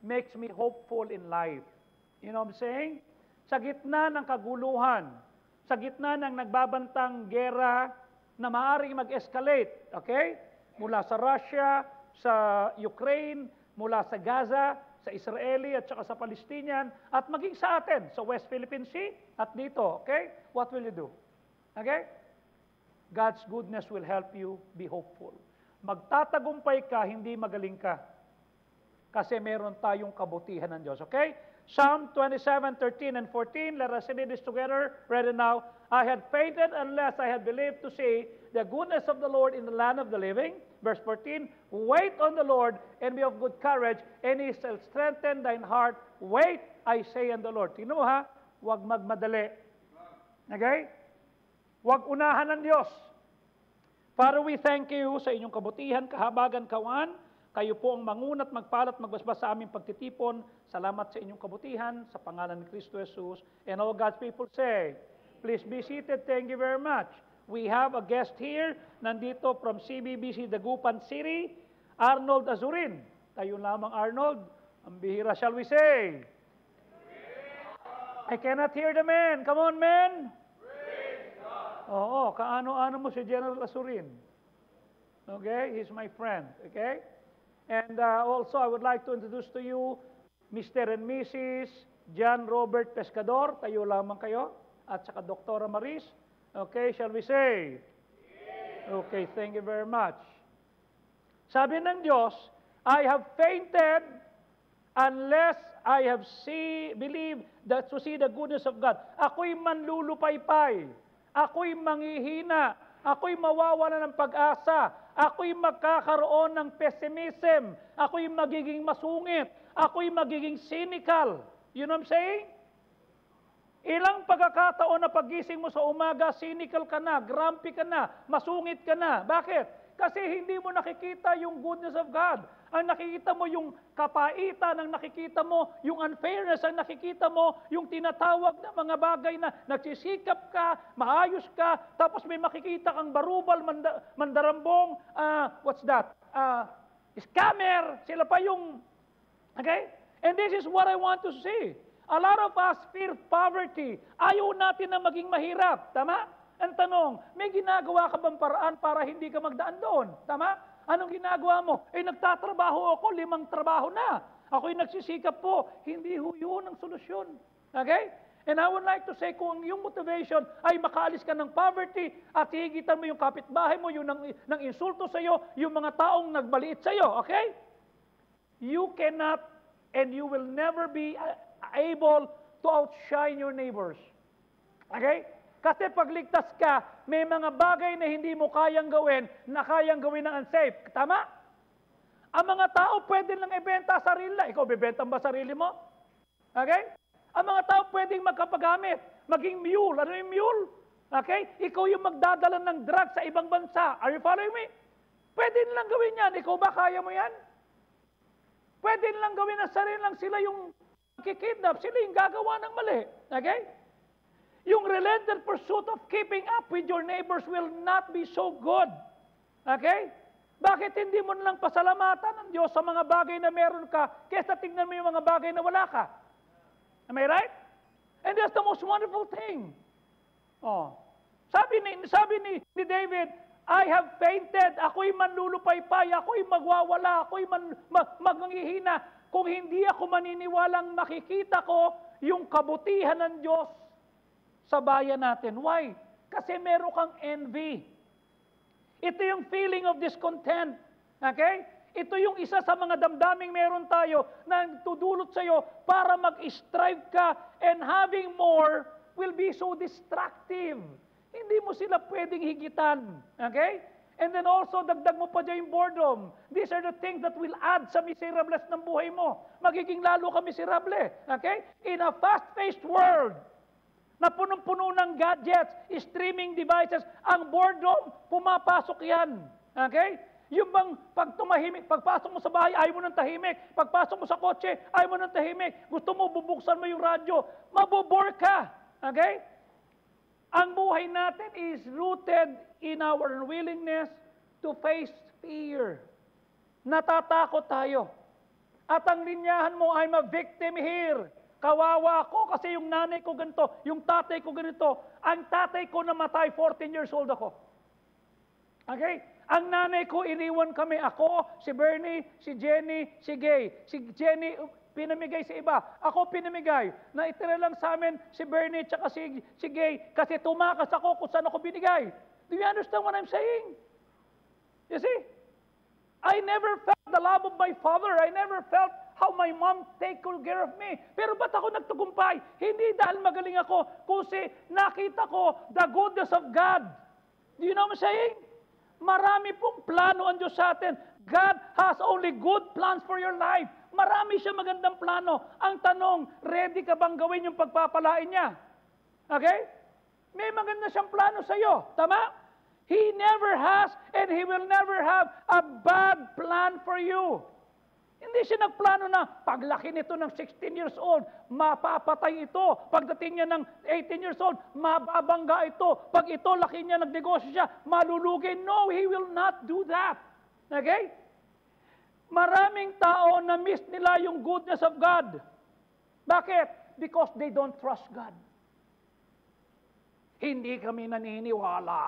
makes me hopeful in life. You know what I'm saying? Sa gitna ng kaguluhan, sa gitna ng nagbabantang gera na maaaring mag-escalate, okay? Mula sa Russia, sa Ukraine, mula sa Gaza, sa Israeli at saka sa Palestinian, at maging sa atin, sa West Philippine Sea, at dito, okay? What will you do? Okay? God's goodness will help you be hopeful. Magtatagumpay ka, hindi magaling ka. Kasi meron tayong kabutihan ng Diyos. Okay? Psalm 27:13 and 14. Let us read this together. Read it now. I had fainted unless I had believed to see the goodness of the Lord in the land of the living. Verse 14. Wait on the Lord and be of good courage, and He shall strengthen thine heart. Wait, I say on the Lord. Tingnan mo ha, huwag magmadali. Okay? Huwag unahan ng Diyos. Father, we thank you sa inyong kabutihan, kahabagan, kawan. Kayo po ang mangunat, magpalat, magbasbas sa aming pagtitipon. Salamat sa inyong kabutihan, sa pangalan ni Kristo Jesus. And all God's people say, please be seated. Thank you very much. We have a guest here, nandito from CBBC Dagupan City, Arnold Azurin. Tayo lamang, Arnold. Ang bihira, shall we say? I cannot hear the men. Come on, men. Oo, kaano-ano mo si General Azurin. Okay, he's my friend. Okay? And also, I would like to introduce to you Mr. and Mrs. John Robert Pescador. Tayo lamang kayo. At saka Dr. Maris. Okay, shall we say? Okay, thank you very much. Sabi ng Diyos, I have fainted unless I have believed that to see the goodness of God. Ako'y manlulupaypay. Ako'y manghihina. Ako'y mawawala ng pag-asa. Ako'y magkakaroon ng pessimism. Ako'y magiging masungit. Ako'y magiging cynical. You know what I'm saying? Ilang pagkakataon na pagising mo sa umaga, cynical ka na, grumpy ka na, masungit ka na. Bakit? Kasi hindi mo nakikita yung goodness of God. Ang nakikita mo yung kapaitan, ang nakikita mo yung unfairness, ang nakikita mo yung tinatawag na mga bagay na nagsisikap ka, maayos ka, tapos may makikita kang barubal, mandarambong, what's that? Scammer, sila pa yung, okay? And this is what I want to say. A lot of us fear poverty. Ayaw natin na maging mahirap. Tama? Ang tanong, may ginagawa ka bang paraan para hindi ka magdaan doon? Tama? Anong ginagawa mo? Nagtatrabaho ako, 5 trabaho na. Ako'y nagsisikap po. Hindi ho yun ang solusyon. Okay? And I would like to say, kung yung motivation ay makaalis ka ng poverty at higitan mo yung kapitbahay mo, yung ng insulto sa iyo, yung mga taong nagbaliit sa iyo, okay? You cannot and you will never be able to outshine your neighbors. Okay? Kasi pagligtas ka, may mga bagay na hindi mo kayang gawin na kayang gawin ng unsafe. Tama? Ang mga tao pwede lang ibenta sarili nila. Ikaw, bibenta ba sarili mo? Okay? Ang mga tao pwedeng magkapagamit. Maging mule. Ano yung mule? Okay? Ikaw yung magdadala ng drugs sa ibang bansa. Are you following me? Pwede nilang gawin yan. Ikaw ba kaya mo yan? Pwede nilang gawin na sarili lang sila yung kikidnap. Sila yung gagawa ng mali. Okay? Yung relentless pursuit of keeping up with your neighbors will not be so good. Okay? Bakit hindi mo nalang pasalamatan ng Diyos sa mga bagay na meron ka kaysa tingnan mo yung mga bagay na wala ka? Am I right? And that's the most wonderful thing. Oh. Sabi ni David, I have fainted, ako'y manlulupaypay, ako'y magwawala, ako'y maghihina kung hindi ako maniniwalang makikita ko yung kabutihan ng Diyos sa bayan natin. Why? Kasi meron kang envy. Ito yung feeling of discontent. Okay? Ito yung isa sa mga damdaming meron tayo na tutulot sa iyo para mag-strive ka, and having more will be so destructive. Hindi mo sila pwedeng higitan. Okay? And then also, dagdag mo pa dyan yung boredom. These are the things that will add sa miserables ng buhay mo. Magiging lalo ka miserable. Okay? In a fast-paced world, na punong-puno ng gadgets, streaming devices, ang boredom, pumapasok yan. Okay? Yung bang pag tumahimik, pagpasok mo sa bahay, ayaw mo ng tahimik. Pagpasok mo sa kotse, ayaw mo ng tahimik. Gusto mo, bubuksan mo yung radyo. Mabobore ka. Okay? Ang buhay natin is rooted in our willingness to face fear. Natatakot tayo. At ang linyahan mo, I'm a victim here. Kawawa ako kasi yung nanay ko ganito, yung tatay ko ganito. Ang tatay ko namatay, 14 years old ako. Okay? Ang nanay ko, iniwan kami. Ako, si Bernie, si Jenny, si Gay. Si Jenny, pinamigay sa iba. Ako pinamigay. Naitira lang sa amin si Bernie at si Gay kasi tumakas ako kung saan ako binigay. Do you understand what I'm saying? You see? I never felt the love of my father. I never felt how my mom take good care of me. Pero ba't ako nagtagumpay? Hindi dahil magaling ako, kasi nakita ko the goodness of God. Do you know what I'm saying? Marami pong plano ang Diyos sa atin. God has only good plans for your life. Marami siya magandang plano. Ang tanong, ready ka bang gawin yung pagpapalain niya? Okay? May maganda siyang plano sa iyo. Tama? He never has and He will never have a bad plan for you. Hindi siya nagplano na paglaki nito ng 16 years old, mapapatay ito. Pagdating niya ng 18 years old, mababangga ito. Pag ito, laki niya, nagnegosyo siya, malulugi. No, He will not do that. Okay? Maraming tao na miss nila yung goodness of God. Bakit? Because they don't trust God. Hindi kami naniniwala.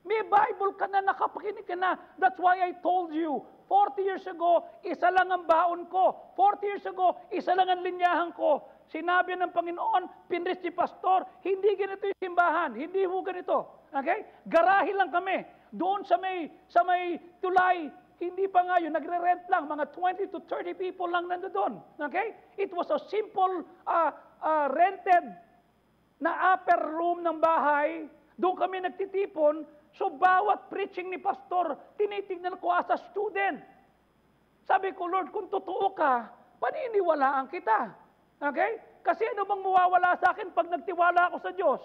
May Bible ka na, nakapakinig ka na. That's why I told you, 40 years ago, isa lang ang baon ko. 40 years ago, isa lang ang linyahan ko. Sinabi ng Panginoon, pinris si pastor, hindi ganito yung simbahan, hindi ho ganito. Okay? Garahe lang kami. Doon sa may tulay, hindi pa nga yun, nagre-rent lang, mga 20 to 30 people lang nandoon. Okay? It was a simple rented na upper room ng bahay. Doon kami nagtitipon. So bawat preaching ni pastor, tinitignan ko as a student. Sabi ko, Lord, kung totoo ka, paniniwalaan kita. Okay? Kasi ano bang mawawala sa akin pag nagtiwala ako sa Diyos?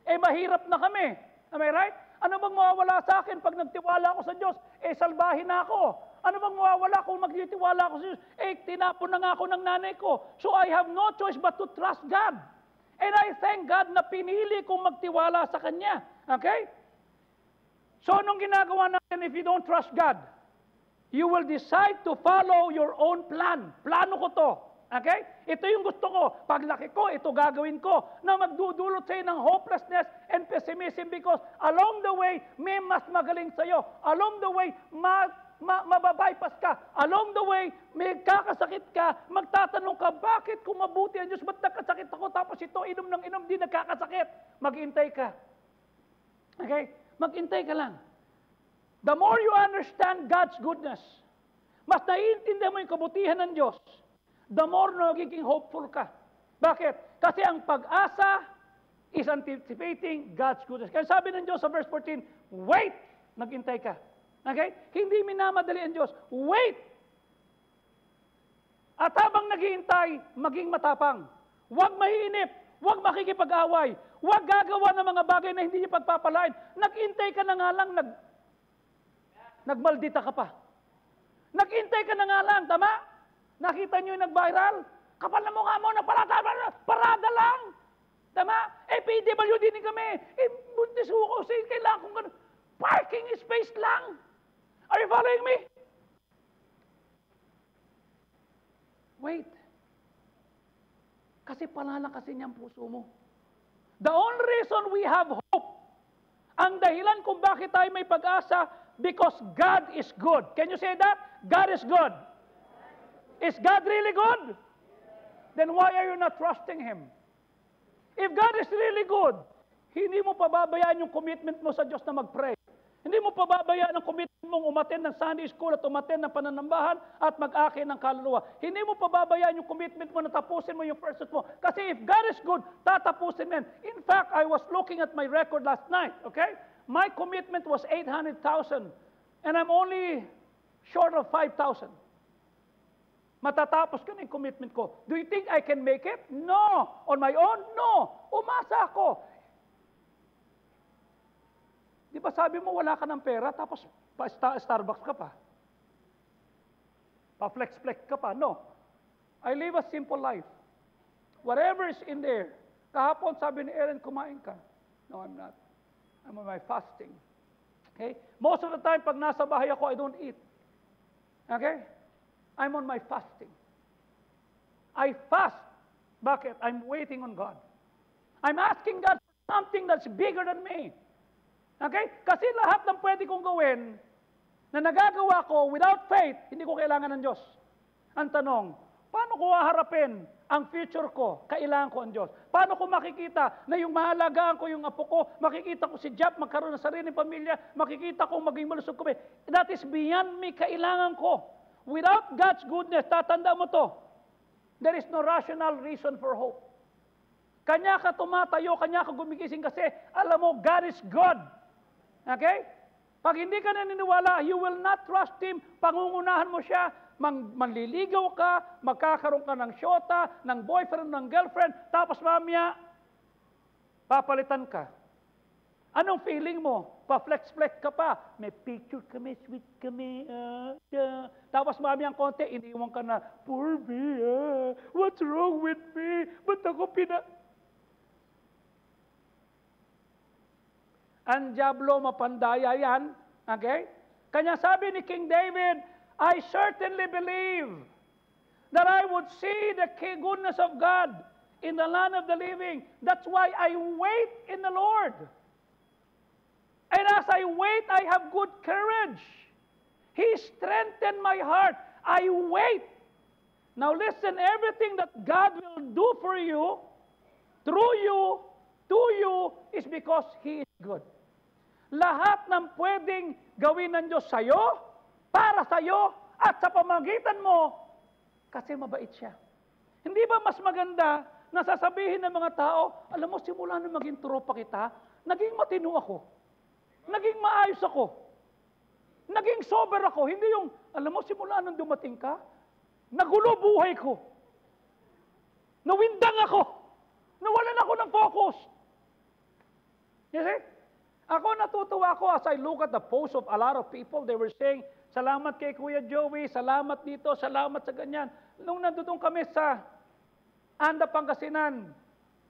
Eh mahirap na kami. Am I right? Ano bang mawawala sa akin pag nagtiwala ako sa Diyos? Eh salbahin na ako. Ano bang mawawala kung magtitiwala ako sa Diyos? Eh tinapon na nga ako ng nanay ko. So I have no choice but to trust God. And I thank God na pinili kong magtiwala sa Kanya. Okay? So, anong ginagawa natin if you don't trust God? You will decide to follow your own plan. Plano ko to. Okay? Ito yung gusto ko. Paglaki ko, ito gagawin ko. Na magdudulot sa'yo ng hopelessness and pessimism because along the way, may mas magaling sa'yo. Along the way, mababypass ka. Along the way, may kakasakit ka. Magtatanong ka, bakit kung mabuti ang Diyos, ba't nagkasakit ako? Tapos ito, inom ng inom, di nagkakasakit. Maghintay ka. Okay? Maghintay ka lang. The more you understand God's goodness, mas naiintindihan mo yung kabutihan ng Diyos, the more nagiging hopeful ka. Bakit? Kasi ang pag-asa is anticipating God's goodness. Kaya sabi ng Diyos sa verse 14, wait! Naghintay ka. Okay? Hindi minamadali ang Diyos. Wait! At habang naghihintay, maging matapang. Huwag mahiinip. Huwag makikipag-away. Huwag gagawa ng mga bagay na hindi niya pagpapalain. Nag-intay ka na nga lang, nagmaldita ka pa. Nag-intay ka na nga lang, tama? Nakita niyo yung nag-viral? Kapal na mukha mo, parada lang. Tama? Eh, PWD din kami. Eh, buntis ko, kailangan kong ganun. Parking space lang. Are you following me? Wait. Kasi palalakasin niya ang puso mo. The only reason we have hope, ang dahilan kung bakit tayo may pag-asa, because God is good. Can you say that? God is good. Is God really good? Then why are you not trusting Him? If God is really good, hindi mo pababayaan yung commitment mo sa Diyos na mag-pray. Hindi mo pababayaan ang commitment mong umattend ng Sunday school at umattend ng pananambahan at mag-akin ng kaluluwa. Hindi mo pababayaan yung commitment mo na tapusin mo yung pursuit mo. Kasi if God is good, tatapusin mo. In fact, I was looking at my record last night, okay? My commitment was 800,000 and I'm only short of 5,000. Matatapos ko na yung commitment ko. Do you think I can make it? No. On my own? No. Umasa ako. Di ba sabi mo wala ka ng pera tapos Starbucks ka pa? Pa-flex-flex ka pa? No. I live a simple life. Whatever is in there. Kahapon sabi ni Aaron, kumain ka. No, I'm not. I'm on my fasting. Okay? Most of the time, pag nasa bahay ako, I don't eat. Okay? I'm on my fasting. I fast. Bakit? I'm waiting on God. I'm asking God for something that's bigger than me. Okay? Kasi lahat ng pwede kong gawin na nagagawa ko without faith, hindi ko kailangan ng Diyos. Ang tanong, paano ko haharapin ang future ko? Kailangan ko ang Diyos. Paano ko makikita na yung mahalagaan ko yung apo ko, makikita ko si Jap magkaroon ng sariling pamilya, makikita ko maging malusog kami. That is beyond me, kailangan ko. Without God's goodness, tatanda mo to, there is no rational reason for hope. Kanya ka tumatayo, kanya ka gumigising kasi alam mo, God is God. Okay? Pag hindi ka naniniwala, you will not trust Him, pangungunahan mo siya, manliligaw ka, magkakaroon ka ng syota, ng boyfriend, ng girlfriend, tapos mamaya, papalitan ka. Anong feeling mo? Pa-flex-flex ka pa. May picture kami, sweet kami. Tapos mamaya ang konti, iniwan ka na, poor me, what's wrong with me? Ba't ako Ang diablo mapandaya yan. Okay? Kanya sabi ni King David, I certainly believe that I would see the goodness of God in the land of the living. That's why I wait in the Lord. And as I wait, I have good courage. He strengthened my heart. I wait. Now listen, everything that God will do for you, through you, to you, is because He is good. Lahat ng pwedeng gawin ng Diyos sa'yo, para sa'yo, at sa pamagitan mo, kasi mabait siya. Hindi ba mas maganda na sasabihin ng mga tao, alam mo, simula na maging tropa kita, naging matino ako. Naging maayos ako. Naging sober ako. Hindi yung, alam mo, simula nung dumating ka, nagulo buhay ko. Nawindang ako. Nawalan ako ng focus. You see? Ako natutuwa ako as I look at the posts of a lot of people, they were saying, salamat kay Kuya Joey, salamat dito, salamat sa ganyan. Nung nandun kami sa Anda, Pangasinan,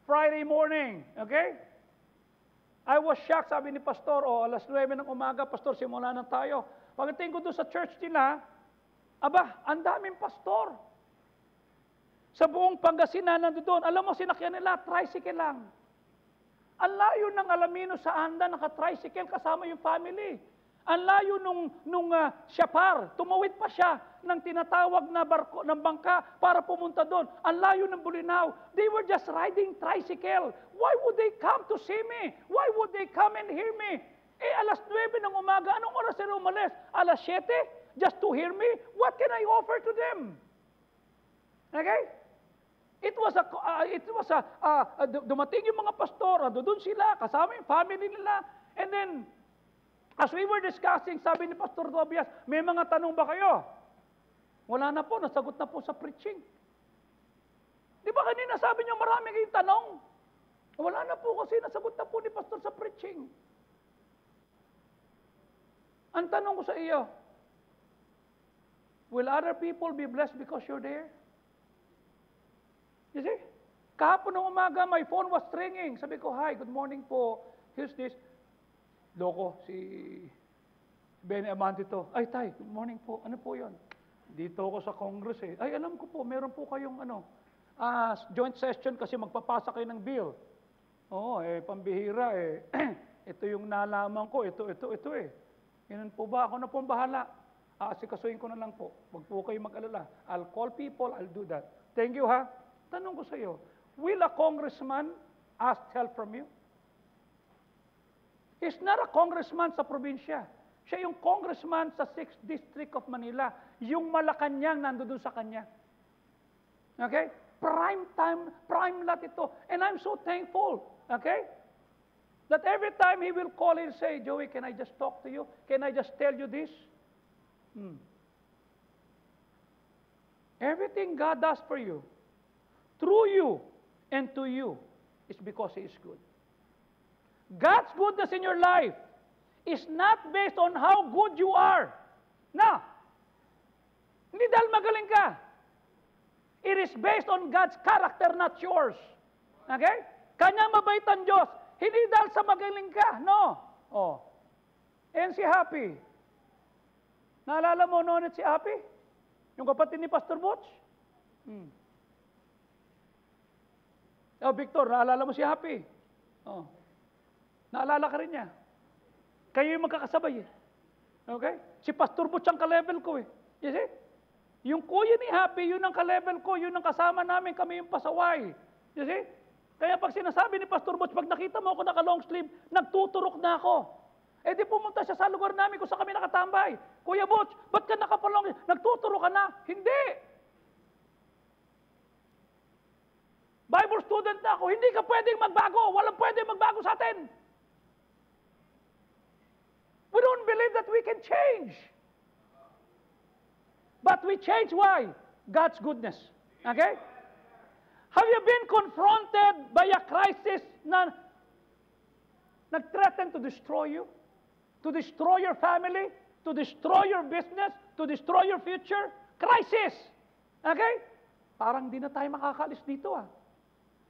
Friday morning, okay? I was shocked, sabi ni Pastor, alas 9 ng umaga, Pastor, simula na tayo. Pagdating ko doon sa church nila, aba, ang daming pastor. Sa buong Pangasinan nandun, alam mo, sinakyan nila, tricycle lang. Ang layo ng Alamino sa Anda, naka-tricycle kasama yung family. Ang layo nung Siapar, tumawid pa siya ng tinatawag na barko, ng bangka para pumunta doon. Ang layo ng Bulinaw. They were just riding tricycle. Why would they come to see me? Why would they come and hear me? Alas 9 ng umaga, anong oras sila umalis? Alas 7? Just to hear me? What can I offer to them? Okay? Dumating yung mga pastor, doon sila, kasama yung family nila. And then, as we were discussing, sabi ni Pastor Tobias, may mga tanong ba kayo? Wala na po, nasagot na po sa preaching. Di ba kanina sabi niyo marami kayong tanong? Wala na po kasi nasagot na po ni Pastor sa preaching. Ang tanong ko sa iyo, will other people be blessed because you're there? You see? Kahapon ng umaga, my phone was ringing. Sabi ko, hi, good morning po. Here's this. Loko, si Benny Amante to. Ay, tay, good morning po. Ano po yon? Dito ako sa Congress eh. Ay, alam ko po, meron po kayong joint session kasi magpapasa kayo ng bill. Oo, pambihira eh. Ito yung nalaman ko, ito eh. Ganun po ba? Ako na po ang bahala. Asikasuhin ko na lang po. Huwag po kayo mag-alala. I'll call people, I'll do that. Thank you ha. Tanong ko sa iyo, will a congressman ask help from you? He's not a congressman sa probinsya. Siya yung congressman sa 6th District of Manila. Yung Malacanang nandoon sa kanya. Okay? Prime time, prime lot ito. And I'm so thankful. Okay? That every time he will call and say, Joey, can I just talk to you? Can I just tell you this? Everything God does for you, through you and to you, is because He is good. God's goodness in your life is not based on how good you are. No. Hindi dahil magaling ka. It is based on God's character, not yours. Okay? Kanya mabait ang Diyos. Hindi dahil sa magaling ka. No. And si Happy. Naalala mo noon si Happy? Yung kapatid ni Pastor Butch. Oh, Victor, naalala mo si Happy? Oh. Naalala ka rin niya. Kayo yung magkakasabay eh. Okay? Si Pastor Butch ang ka-level ko eh. You see? Yung kuya ni Happy, yun ang ka-level ko, yun ang kasama namin, kami yung pasaway. You see? Kaya pag sinasabi ni Pastor Butch, pag nakita mo ako naka-long sleeve, nagtuturok na ako. Eh di pumunta siya sa lugar namin kung saan kami nakatambay. Kuya Butch, ba't ka nakapalong? Nagtuturo ka na? Hindi. Bible student na ako, hindi ka pwedeng magbago. Walang pwedeng magbago sa atin. We don't believe that we can change. But we change why? God's goodness. Okay? Have you been confronted by a crisis na nag-threaten to destroy you? To destroy your family? To destroy your business? To destroy your future? Crisis! Okay? Parang di na tayo makakalis dito ah.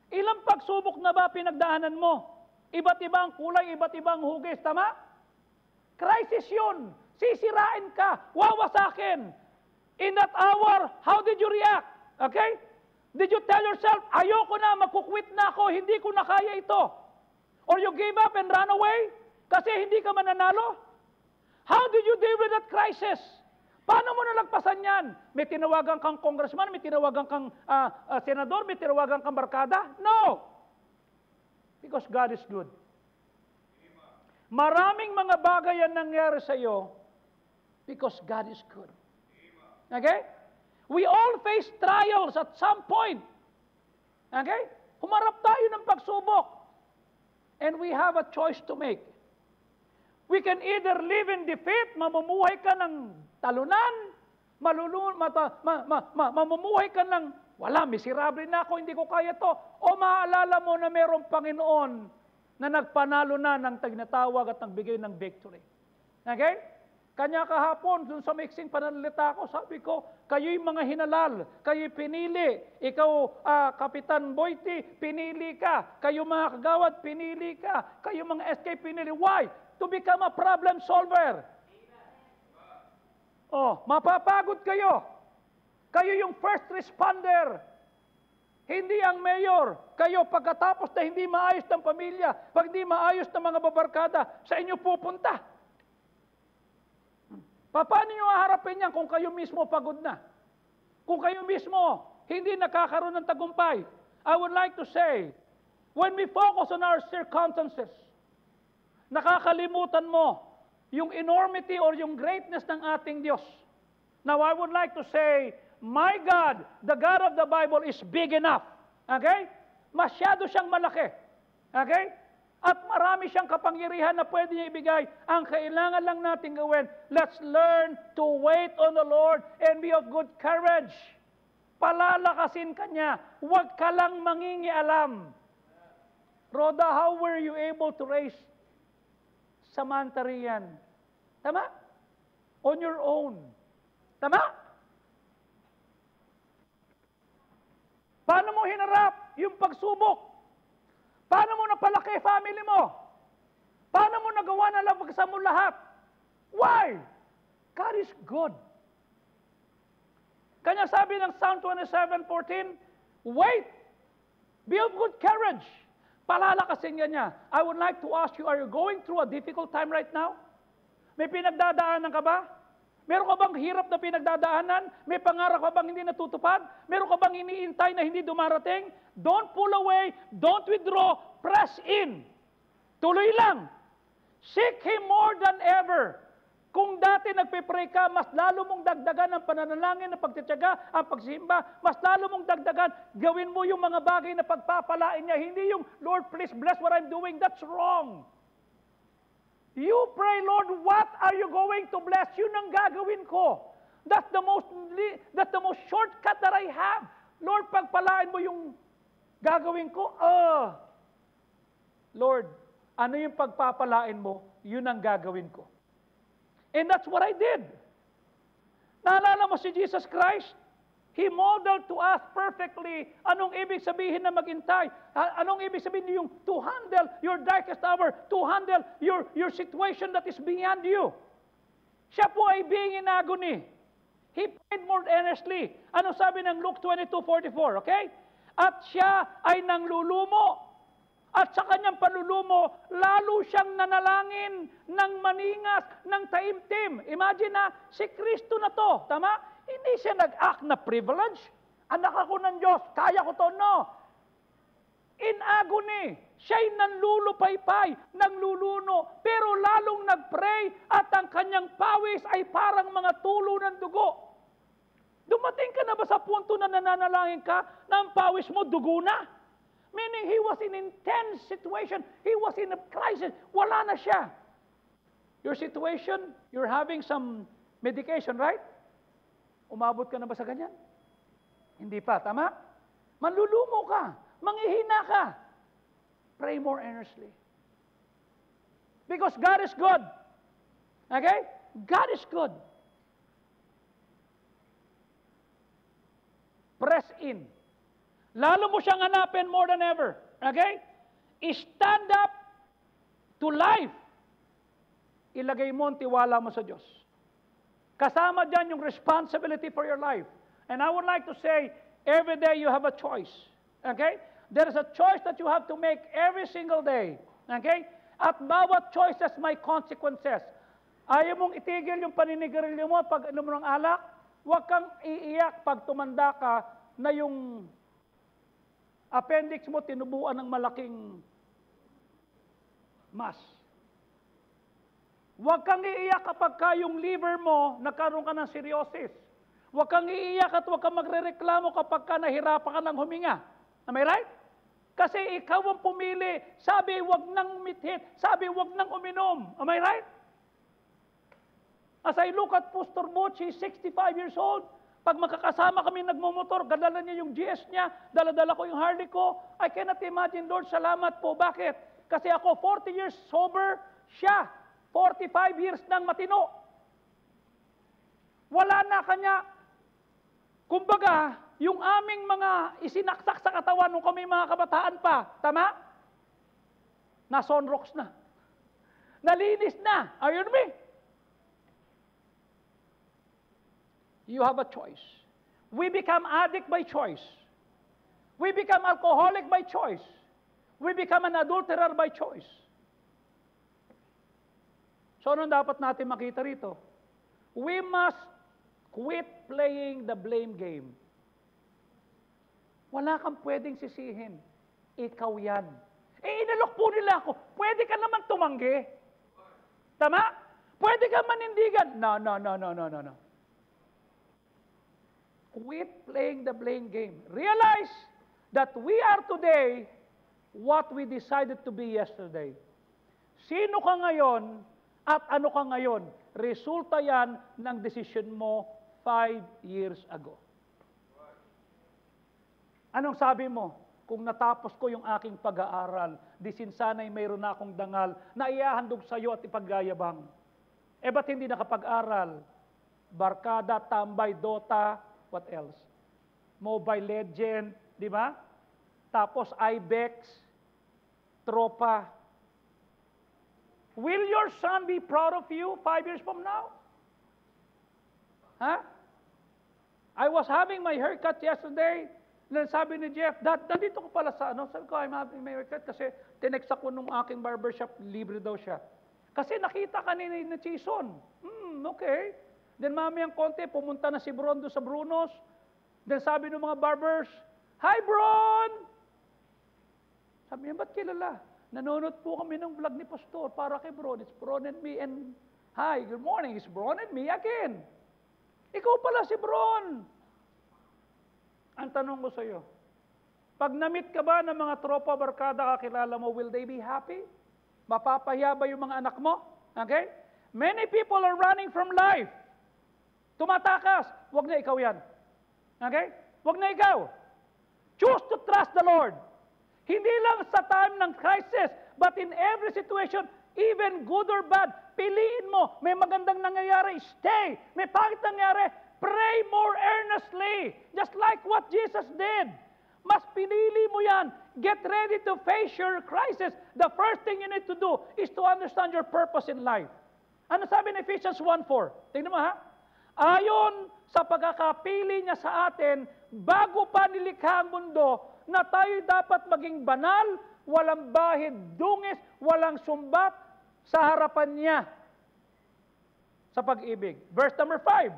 Ilang pagsubok na ba pinagdaanan mo? Iba't ibang kulay, iba't ibang hugis, tama? Crisis yun. Sisirain ka, wawasakin. In that hour, how did you react? Okay? Did you tell yourself, ayoko na, magkukwit na ako, hindi ko na kaya ito? Or you gave up and ran away? Kasi hindi ka mananalo? How did you deal with that crisis? Paano mo nalagpasan yan? May tinawagan kang congressman, may tinawagan kang senador, may tinawagan kang barkada? No! Because God is good. Maraming mga bagay yan nangyari sa iyo because God is good. Okay? We all face trials at some point. Okay? Humarap tayo ng pagsubok. And we have a choice to make. We can either live in defeat, mamumuhay ka ng talunan, mamumuhay ka ng, wala, miserable na ako, hindi ko kaya to. O maaalala mo na mayroong Panginoon na nagpanalo na ng tinatawag at nagbigay ng victory. Okay? Kanya kahapon, dun sa mixing pananalita ko, sabi ko, kayo'y mga hinalal, kayo'y pinili. Ikaw, Kapitan Boyti, pinili ka. Kayo mga kagawad, pinili ka. Kayo mga SK, pinili. Why? To become a problem solver. Oh, mapapagod kayo. Kayo yung first responder. Hindi ang mayor. Kayo pagkatapos na hindi maayos ng pamilya, pag hindi maayos ng mga babarkada, sa inyo pupunta. Paano nyo haharapin yan kung kayo mismo pagod na? Kung kayo mismo hindi nakakaroon ng tagumpay? I would like to say, when we focus on our circumstances, nakakalimutan mo yung enormity or yung greatness ng ating Diyos. Now, I would like to say, my God, the God of the Bible is big enough. Okay? Masyado siyang malaki. Okay? At marami siyang kapangyarihan na pwede niya ibigay. Ang kailangan lang natin gawin, let's learn to wait on the Lord and be of good courage. Palalakasin ka niya. Huwag ka lang mangingialam. Rhoda, how were you able to raise Samantha Rian? Tama? On your own. Tama? Paano mo hinarap yung pagsubok? Paano mo napalaki family mo? Paano mo nagawa na labagsa mo lahat? Why? God is good. Kanya sabi ng Psalm 27:14, wait, be of good courage. Palalakasin niya. I would like to ask you, are you going through a difficult time right now? May pinagdadaanan ka ba? Meron ka bang hirap na pinagdadaanan? May pangarap ka bang hindi natutupad? Meron ka bang iniintay na hindi dumarating? Don't pull away. Don't withdraw. Press in. Tuloy lang. Seek Him more than ever. Kung dati nagpe-pray ka, mas lalo mong dagdagan ang pananalangin, ang pagtitiyaga, ang pagsimba, mas lalo mong dagdagan, gawin mo yung mga bagay na pagpapalain niya. Hindi yung, Lord, please bless what I'm doing. That's wrong. You pray, Lord, what are you going to bless? Yun ang gagawin ko. That's the most shortcut that I have. Lord, pagpalain mo yung gagawin ko. Lord, ano yung pagpapalain mo? Yun ang gagawin ko. And that's what I did. Naalala mo si Jesus Christ? He modeled to us perfectly anong ibig sabihin na maghintay. Anong ibig sabihin yung to handle your darkest hour, to handle your situation that is beyond you. Siya po ay being in agony. He prayed more earnestly. Ano sabi ng Luke 22:44, okay? At siya ay nanglulumo. At sa kanyang panlulumo, lalo siyang nanalangin ng maningas, ng taimtim. Imagine na, si Kristo na to, tama? Hindi siya nag-act na privilege. Anak ako ng Diyos, kaya ko to, no. In agony, siya'y nanlulupaypay, nangluluno, pero lalong nag-pray at ang kanyang pawis ay parang mga tulo ng dugo. Dumating ka na ba sa punto na nananalangin ka na ang pawis mo dugo na? Meaning he was in intense situation. He was in a crisis. Wala na siya. Your situation, you're having some medication, right? Umabot ka na ba sa ganyan? Hindi pa, tama? Manlulumo ka. Manghihina ka. Pray more earnestly. Because God is good. Okay? God is good. Press in. Lalo mo siyang hanapin more than ever. Okay? Stand up to life. Ilagay mo ang tiwala mo sa Diyos. Kasama dyan yung responsibility for your life. And I would like to say, every day you have a choice. Okay? There is a choice that you have to make every single day. Okay? At bawat choices may consequences. Ayaw mong itigil yung paninigarilyo mo pag ano mo ng alak, huwag kang iiyak pag tumanda ka na yung appendix mo tinubuan ng malaking mas. Huwag kang iiyak kapag yung liver mo nagkaroon ka ng cirrhosis. Huwag kang iiyak at huwag kang magrereklamo kapag nahirapan ka ng huminga. Am I right? Kasi ikaw ang pumili. Sabi, huwag nang mithit. Sabi, huwag nang uminom. Am I right? As I look at Pastor Butch, he's 65 years old. Pag makakasama kami nagmumotor, gadala niya yung GS niya, dala-dala ko yung Harley ko. I cannot imagine, Lord, salamat po. Bakit? Kasi ako 40 years sober, siya 45 years nang matino. Wala na kanya. Kumbaga, yung aming mga isinaksak sa katawan nung kami mga kabataan pa, tama? Na sunrocks na. Nalinis na. Are you with me? You have a choice. We become addict by choice. We become alcoholic by choice. We become an adulterer by choice. So anong dapat natin makita rito? We must quit playing the blame game. Wala kang pwedeng sisihin. Ikaw yan. Inalok po nila ako. Pwede ka naman tumanggi. Tama? Pwede ka manindigan. No. Quit playing the blame game. Realize that we are today what we decided to be yesterday. Sino ka ngayon at ano ka ngayon? Resulta yan ng decision mo 5 years ago. Anong sabi mo? Kung natapos ko yung aking pag-aaral, di sinsana'y mayroon na akong dangal na iahandog sa iyo at ipagyayabang. Ba't hindi nakapag-aral? Barkada, tambay, Dota, what else? Mobile Legend, di ba? Tapos IBEX, tropa. Will your son be proud of you 5 years from now? Huh? I was having my haircut yesterday. Sabi ni Jeff, Dad, nandito ko pala sa ano. Sabi ko, I'm having my haircut kasi tinext ako nung aking barbershop, libre daw siya. Kasi nakita ka ni Chison. Okay. Then mamayang konti, pumunta na si Bron doon sa Brunos. Then sabi ng mga barbers, Hi Bron! Sabi niya, ba't kilala? Nanonood po kami ng vlog ni Pastor para kay Bron. It's Bron and me and hi, good morning. It's Bron and me again. Ikaw pala si Bron. Ang tanong ko sa iyo, pag na-meet ka ba ng mga tropa, barkada, kakilala mo, will they be happy? Mapapahiya ba yung mga anak mo? Okay? Many people are running from life. Tumatakas. Huwag na ikaw yan. Okay? Huwag na ikaw. Choose to trust the Lord. Hindi lang sa time ng crisis, but in every situation, even good or bad, piliin mo. May magandang nangyayari, stay. May pangit nangyayari, pray more earnestly. Just like what Jesus did. Mas pinili mo yan. Get ready to face your crisis. The first thing you need to do is to understand your purpose in life. Ano sabi ni Ephesians 1:4? Tingnan mo ha. Ayon sa pagkakapili niya sa atin, bago pa nilikha ang mundo, na tayo dapat maging banal, walang bahid dungis, walang sumbat sa harapan niya sa pag-ibig. Verse number 5,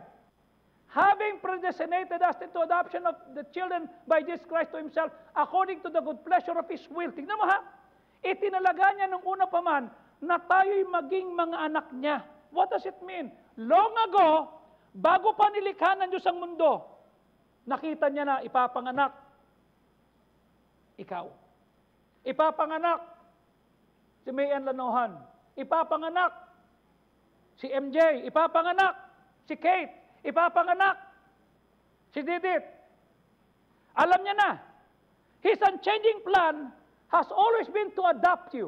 having predestinated us into adoption of the children by Jesus Christ to Himself, according to the good pleasure of His will. Tignan mo ha, itinalaga niya nung una pa man na tayo'y maging mga anak niya. What does it mean? Long ago, bago pa nilikha ng Diyos ang mundo, nakita niya na ipapanganak ikaw. Ipapanganak si Mayan Lanohan. Ipapanganak si MJ. Ipapanganak si Kate. Ipapanganak si Didit. Alam niya na, His unchanging plan has always been to adopt you.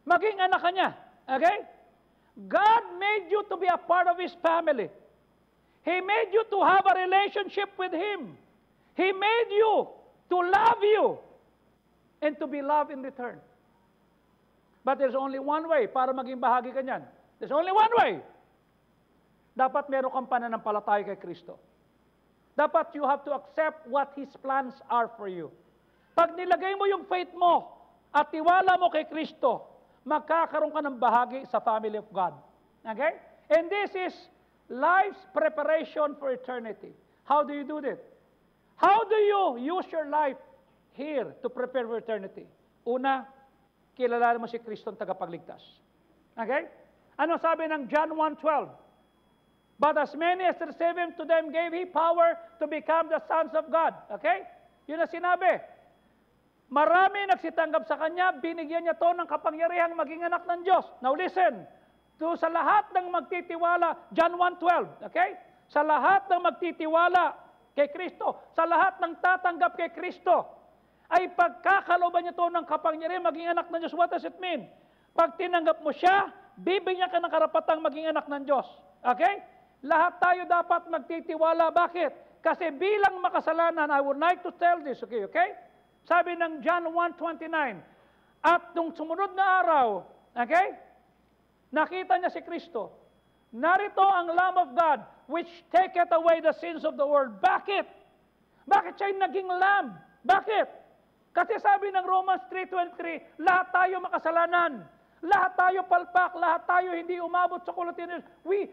Maging anak ka niya. Okay? God made you to be a part of His family. He made you to have a relationship with Him. He made you to love you and to be loved in return. But there's only one way para maging bahagi ka niyan. There's only one way. Dapat meron kang pananampalataya kay Kristo. Dapat you have to accept what His plans are for you. Pag nilagay mo yung faith mo at tiwala mo kay Kristo, magkakaroon ka ng bahagi sa family of God. Okay? And this is life's preparation for eternity. How do you do this? How do you use your life here to prepare for eternity? Una, kilala mo si Kristo ang tagapagligtas. Okay? Ano sabi ng John 1:12? But as many as received Him, to them gave He power to become the sons of God. Okay? Yun ang sinabi. Marami nagsitanggap sa Kanya, binigyan niya to ng kapangyarihang maging anak ng Diyos. Now listen, to sa lahat ng magtitiwala, John 1:12, okay? Sa lahat ng magtitiwala kay Kristo, sa lahat ng tatanggap kay Kristo, ay pagkakalooban niya to ng kapangyarihang maging anak ng Diyos. What does it mean? Pag tinanggap mo siya, bibigyan ka ng karapatang maging anak ng Diyos. Okay? Lahat tayo dapat magtitiwala. Bakit? Kasi bilang makasalanan, I would like to tell this, okay? Sabi ng John 1:29, at nung sumunod na araw, okay, nakita niya si Kristo. Narito ang Lamb of God, which taketh away the sins of the world. Bakit? Bakit siya naging Lamb? Bakit? Kasi sabi ng Romans 3:23, lahat tayo makasalanan. Lahat tayo palpak, lahat tayo hindi umabot sa kulatinis.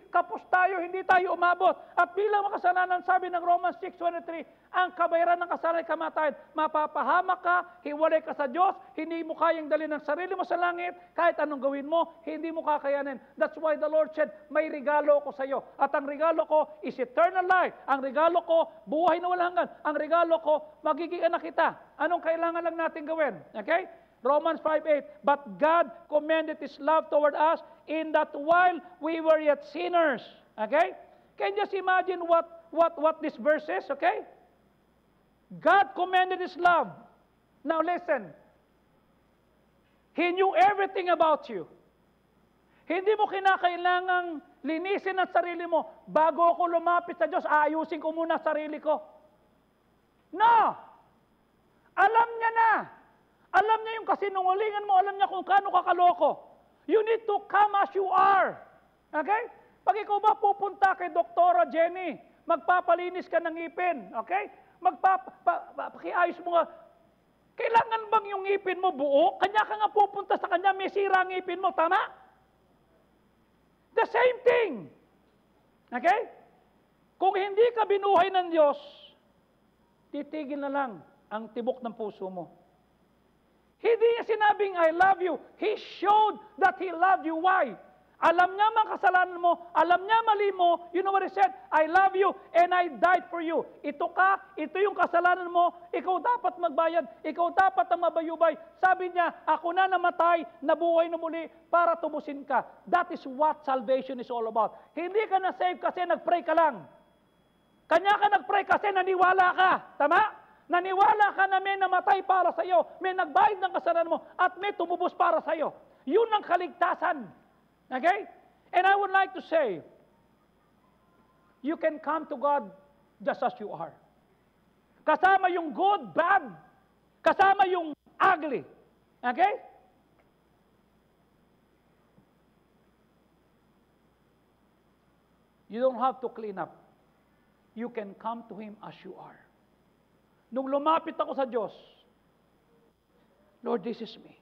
Kapos tayo, hindi tayo umabot. At bilang makasalanan, sabi ng Romans 6:23, ang kabayaran ng kasalanan ay kamatayan. Mapapahamak ka, hiwalay ka sa Diyos, hindi mo kayang dalhin ang sarili mo sa langit, kahit anong gawin mo, hindi mo kakayanin. That's why the Lord said, may regalo ko sa iyo. At ang regalo ko is eternal life. Ang regalo ko, buhay na walang hanggan. Ang regalo ko, magiging anak kita. Anong kailangan lang natin gawin? Okay? Romans 5:8, but God commended His love toward us in that while we were yet sinners. Okay? Can you just imagine what this verse is? Okay? God commended His love. Now listen. He knew everything about you. Hindi mo kinakailangang linisin ang sarili mo. Bago ako lumapit sa Diyos, aayusin ko muna sarili ko. No! Alam niya na. Alam niya yung kasinungalingan mo, alam niya kung kano kakaloko. You need to come as you are. Okay? Pag ikaw ba pupunta kay Doktora Jenny, magpapalinis ka ng ngipin, okay? Pakiayos mo nga. Kailangan bang yung ngipin mo buo? Kanya ka nga pupunta sa kanya, may sira ang ngipin mo, tama? The same thing. Okay? Kung hindi ka binuhay ng Diyos, titigil na lang ang tibok ng puso mo. Hindi niya sinabing, I love you. He showed that He loved you. Why? Alam niya mga kasalanan mo, alam niya mali mo, you know what He said? I love you and I died for you. Ito yung kasalanan mo, ikaw dapat magbayad, ikaw dapat ang mabayubay. Sabi niya, ako na namatay, nabuhay na muli para tubusin ka. That is what salvation is all about. Hindi ka na-save kasi nag-pray ka lang. Kanya ka nag-pray kasi naniwala ka. Tama? Naniwala ka na may namatay para sa iyo, may nagbayad ng kasalanan mo, at may tumubos para sa iyo. Yun ang kaligtasan. Okay? And I would like to say, you can come to God just as you are. Kasama yung good, bad. Kasama yung ugly. Okay? You don't have to clean up. You can come to Him as you are. Nung lumapit ako sa Diyos, Lord, this is me.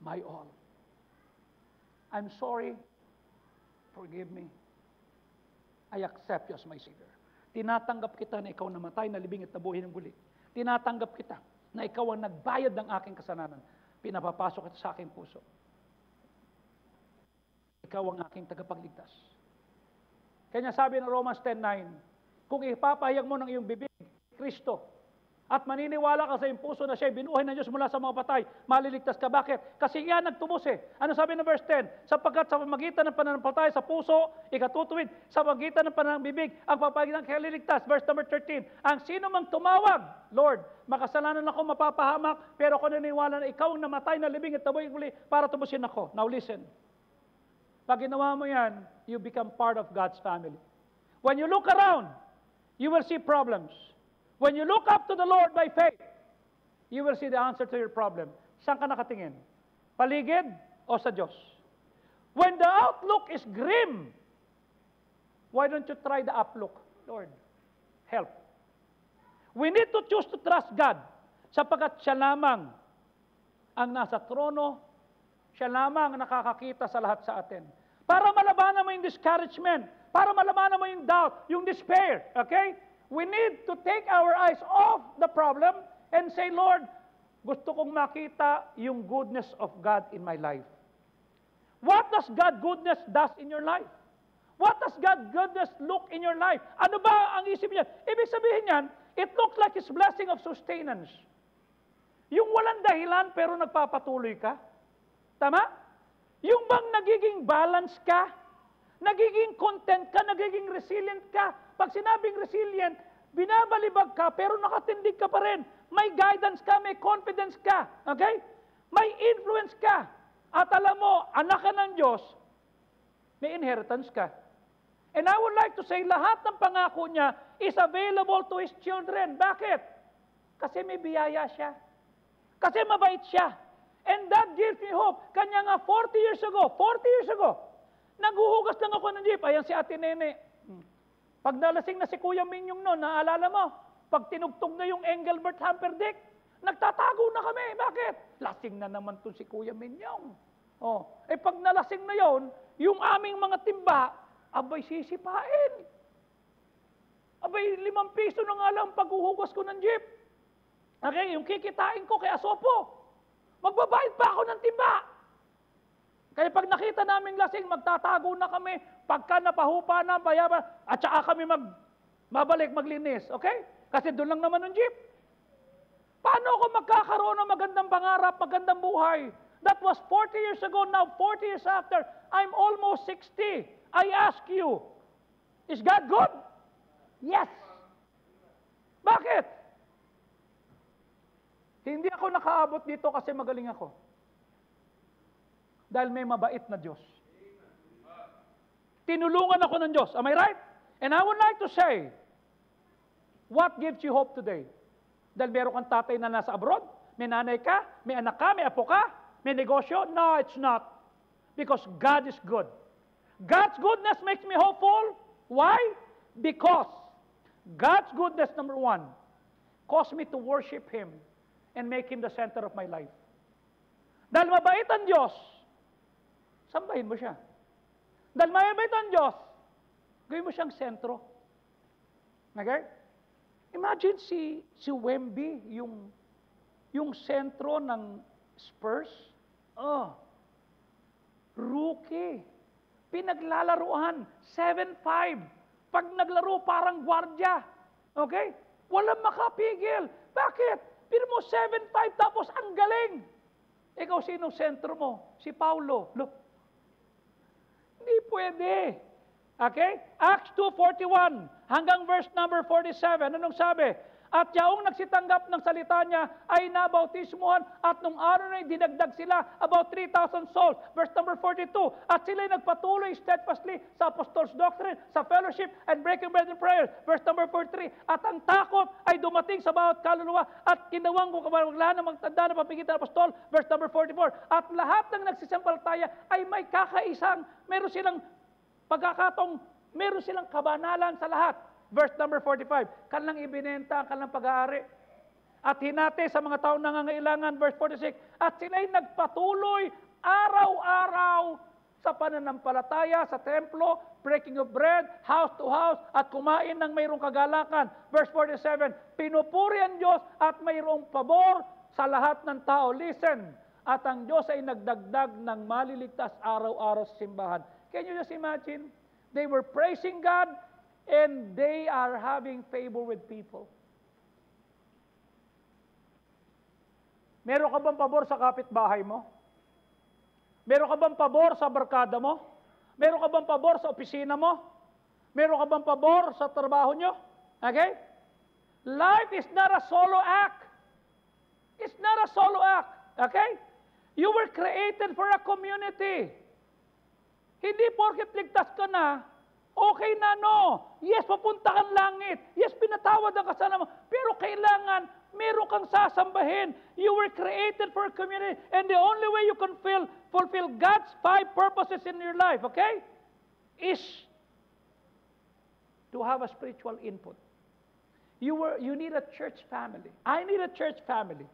My all. I'm sorry. Forgive me. I accept you as my Savior. Tinatanggap kita na ikaw namatay, nalibing at nabuhay ng muli. Tinatanggap kita na ikaw ang nagbayad ng aking kasalanan. Pinapapasok kita sa aking puso. Ikaw ang aking tagapagligtas. Kanya sabi ng Romans 10:9, kung ipapahayag mo ng iyong bibig, Kristo, at maniniwala ka sa iyong puso na siya'y binuhay ng Diyos mula sa mga patay, maliligtas ka. Bakit? Kasi yan nagtubos eh. Ano sabi ng verse 10? Sapagkat sa pamagitan ng pananampalataya sa puso, ikatutuwid, sa pamagitan ng pananambibig, ang papagitan kaya liligtas. Verse number 13, ang sino mang tumawag, Lord, makasalanan ako, mapapahamak, pero ako naniniwala na ikaw ang namatay na libing at taboy muli para tubusin ako. Now listen. Pag ginawa mo yan, you become part of God's family. When you look around, you will see problems. When you look up to the Lord by faith, you will see the answer to your problem. Saan ka nakatingin? Paligid o sa Diyos? When the outlook is grim, why don't you try the uplook? Lord, help. We need to choose to trust God sapagkat siya lamang ang nasa trono, siya lamang ang nakakakita sa lahat sa atin. Para malabanan mo yung discouragement, para malabanan mo yung doubt, yung despair, okay? We need to take our eyes off the problem and say, Lord, gusto kong makita yung goodness of God in my life. What does God goodness does in your life? What does God goodness look in your life? Ano ba ang isip niya? Ibig sabihin niyan, it looks like His blessing of sustenance. Yung walang dahilan pero nagpapatuloy ka. Tama? Yung bang nagiging balance ka? Nagiging content ka, nagiging resilient ka. Pag sinabing resilient, binabalibag ka, pero nakatindig ka pa rin. May guidance ka, may confidence ka. Okay? May influence ka. At alam mo, anak ka ng Diyos, may inheritance ka. And I would like to say, lahat ng pangako niya is available to His children. Bakit? Kasi may biyaya siya. Kasi mabait siya. And that gives me hope. Kanya nga 40 years ago, naghuhugas lang ako ng jeep. Ayan si Ate Nene. Pag nalasing na si Kuya Minyong noon, naalala mo, pag tinugtog na yung Engelbert Humperdinck, nagtatago na kami. Bakit? Lasing na naman to si Kuya Minyong. Oh, pag nalasing na yon, yung aming mga timba, abay sisipain. Abay 5 piso na nga lang paghuhugas ko ng jeep. Okay, yung kikitain ko kay Asopo. Magbabayad pa ako ng timba. Kaya pag nakita namin lasing, magtatago na kami. Pagka napahupa na, bayaban, at saka kami mabalik, maglinis. Okay? Kasi doon lang naman ang jeep. Paano ako magkakaroon ng magandang pangarap, magandang buhay? That was 40 years ago. Now, 40 years after, I'm almost 60. I ask you, is God good? Yes. Bakit? Hindi ako nakaabot dito kasi magaling ako. Dahil may mabait na Diyos. Tinulungan ako ng Diyos. Am I right? And I would like to say, what gives you hope today? Dahil meron kang tatay na nasa abroad, may nanay ka, may anak ka, may apo ka, may negosyo? No, it's not. Because God is good. God's goodness makes me hopeful. Why? Because God's goodness, number one, caused me to worship Him and make Him the center of my life. Dahil mabait ang Diyos, sambahin mo siya. Dahil mabait ang Diyos, gawin mo siyang sentro. Okay? Imagine si Wemby, yung sentro ng Spurs. Oh, rookie. Pinaglalaruan, 7'5". Pag naglaro, parang gwardya. Okay? Walang makapigil. Bakit? Pero mo 7'5", tapos ang galing. Ikaw, sinong sentro mo? Si Paulo. Look. Hindi pwede. Okay? Acts 2:41 hanggang verse number 47. Anong sabi? At yaong nagsitanggap ng salita niya ay nabautismuhan at nung araw na dinagdag sila about 3,000 souls. Verse number 42. At sila'y nagpatuloy steadfastly sa apostles' doctrine, sa fellowship, and breaking bread and prayer. Verse number 43. At ang takot ay dumating sa bawat kaluluwa at kinawang kung kamaglahan ng magtanda na papigitan ng apostol. Verse number 44. At lahat ng nagsisampalataya ay may kakaisang, meron silang Pagkakataong meron silang kabanalan sa lahat. Verse number 45, kanilang ibinenta ang kanilang pag-aari. At hinati sa mga taong nangangailangan, verse 46, at sila'y nagpatuloy araw-araw sa pananampalataya, sa templo, breaking of bread, house to house, at kumain ng mayroong kagalakan. Verse 47, pinupuri ang Diyos at mayroong pabor sa lahat ng tao. Listen, at ang Diyos ay nagdagdag ng maliligtas araw-araw sa simbahan. Can you just imagine? They were praising God and they are having favor with people. Meron ka bang pabor sa kapitbahay mo? Meron ka bang pabor sa barkada mo? Meron ka bang pabor sa opisina mo? Meron ka bang pabor sa trabaho nyo? Okay? Life is not a solo act. It's not a solo act. Okay? You were created for a community. Hindi porket ligtas ka na, okay na, no. Yes, papunta kang langit. Yes, pinatawad ang kasalanan mo. Pero kailangan meron kang sasambahin. You were created for a community, and the only way you can fulfill God's 5 purposes in your life, okay, is to have a spiritual input. You need a church family. I need a church family.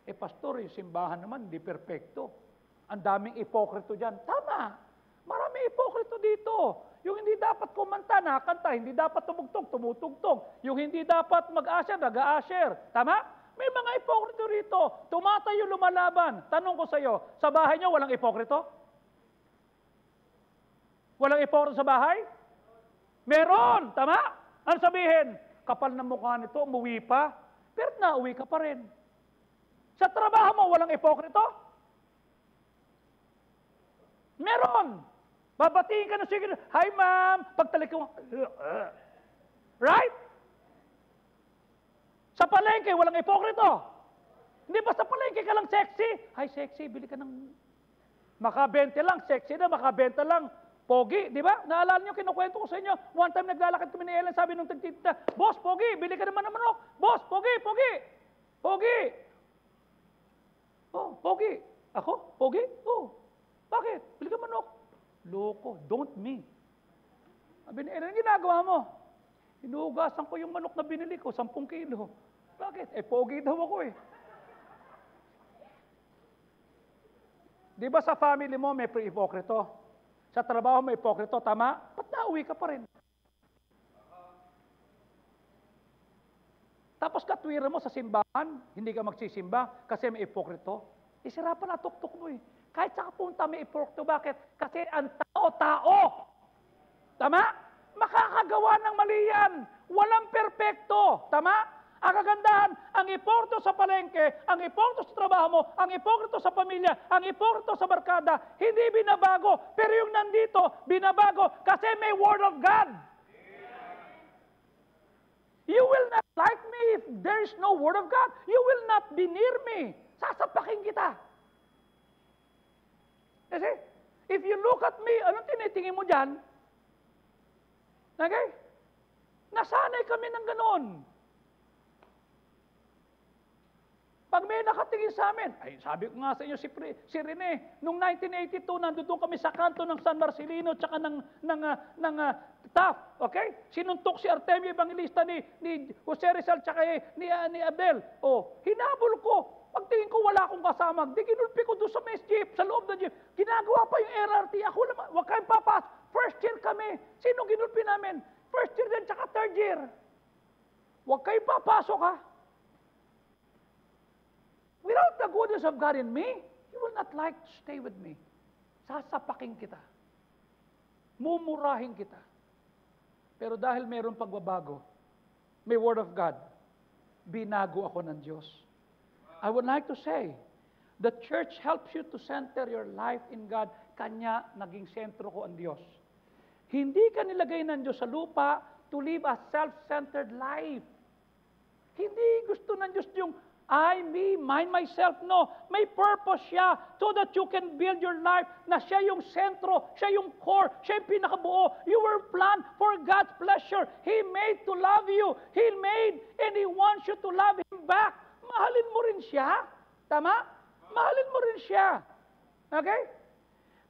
Pastor, yung simbahan naman, hindi perfecto. Ang daming ipokrito dyan. Tama. Marami ipokrito dito. Yung hindi dapat kumanta, nakanta. Hindi dapat tumugtog, tumutugtog. Yung hindi dapat mag-asher, nag-asher. Tama? May mga ipokrito rito. Tumatayo, lumalaban. Tanong ko sa iyo, sa bahay nyo, walang ipokrito? Walang ipokrito sa bahay? Meron. Tama? Ano sabihin? Kapal na mukha nito, umuwi pa. Pero nauwi ka pa rin. Sa trabaho mo, walang ipokrito? Meron. Babatiin ka na sige, hi ma'am, pagtalik mo, right? Sa palengke, walang ipokrito. Hindi ba sa palengke ka lang sexy? Hi sexy, bili ka ng makabente lang, sexy na, makabenta lang, pogi, di ba? Naalala nyo, kinukwento ko sa inyo, one time naglalakad kami ni Ellen, sabi nung tagtita, boss, pogi, bili ka naman ng manok. Boss, pogi, pogi, pogi. Oh, pogi. Ako? Pogi? Oh. Bakit? Bili ka manok. Loko, don't me. Sabi ni Ellen, ginagawa mo? Hinugasan ko yung manok na binili ko, 10 kilo. Bakit? Pogi daw ako eh. Di ba sa family mo may pre-ipokrito? Sa trabaho may ipokrito, tama? Ba't nauwi ka pa rin? Tapos katwiran mo sa simbahan, hindi ka magsisimba kasi may ipokrito. Isira pa na tuktok mo eh. Kahit sa kapunta may ipokrito. Bakit? Kasi ang tao-tao. Tama? Makakagawa ng mali yan. Walang perpekto. Tama? Ang kagandahan, ang ipokrito sa palengke, ang ipokrito sa trabaho mo, ang ipokrito sa pamilya, ang ipokrito sa barkada, hindi binabago. Pero yung nandito, binabago kasi may Word of God. You will not like me if there is no Word of God. You will not be near me. Sasapakin kita. Kasi, if you look at me, anong tinitingin mo dyan? Okay? Nasanay kami ng ganoon. Pag may nakatingin sa amin, ay sabi ko nga sa inyo si Rene, noong 1982, nandun kami sa kanto ng San Marcelino tsaka ng Taft, okay? Sinuntok si Artemio Evangelista ni Jose Rizal tsaka ni Abel. Oh, hinabol ko. Pagtingin ko wala akong kasama, di ginulpi ko doon sa may jeep, sa loob ng jeep. Ginagawa pa yung LRT. Ako naman, wag kayong papas. First year kami. Sino ginulpi namin? First year din, tsaka third year. Wag kayong papasok ha. Without the goodness of God in me, you will not like to stay with me. Sasapaking kita. Mumurahin kita. Pero dahil mayroong pagbabago, may Word of God, binago ako ng Diyos. I would like to say, the church helps you to center your life in God. Kanya naging sentro ko ang Diyos. Hindi ka nilagay ng Diyos sa lupa to live a self-centered life. Hindi gusto ng Diyos yung I, me, mine, myself. No. May purpose siya so that you can build your life na siya yung sentro, siya yung core, siya yung pinakabuo. You were planned for God's pleasure. He made to love you. He made and He wants you to love Him back. Mahalin mo rin siya. Tama? Mahalin mo rin siya. Okay?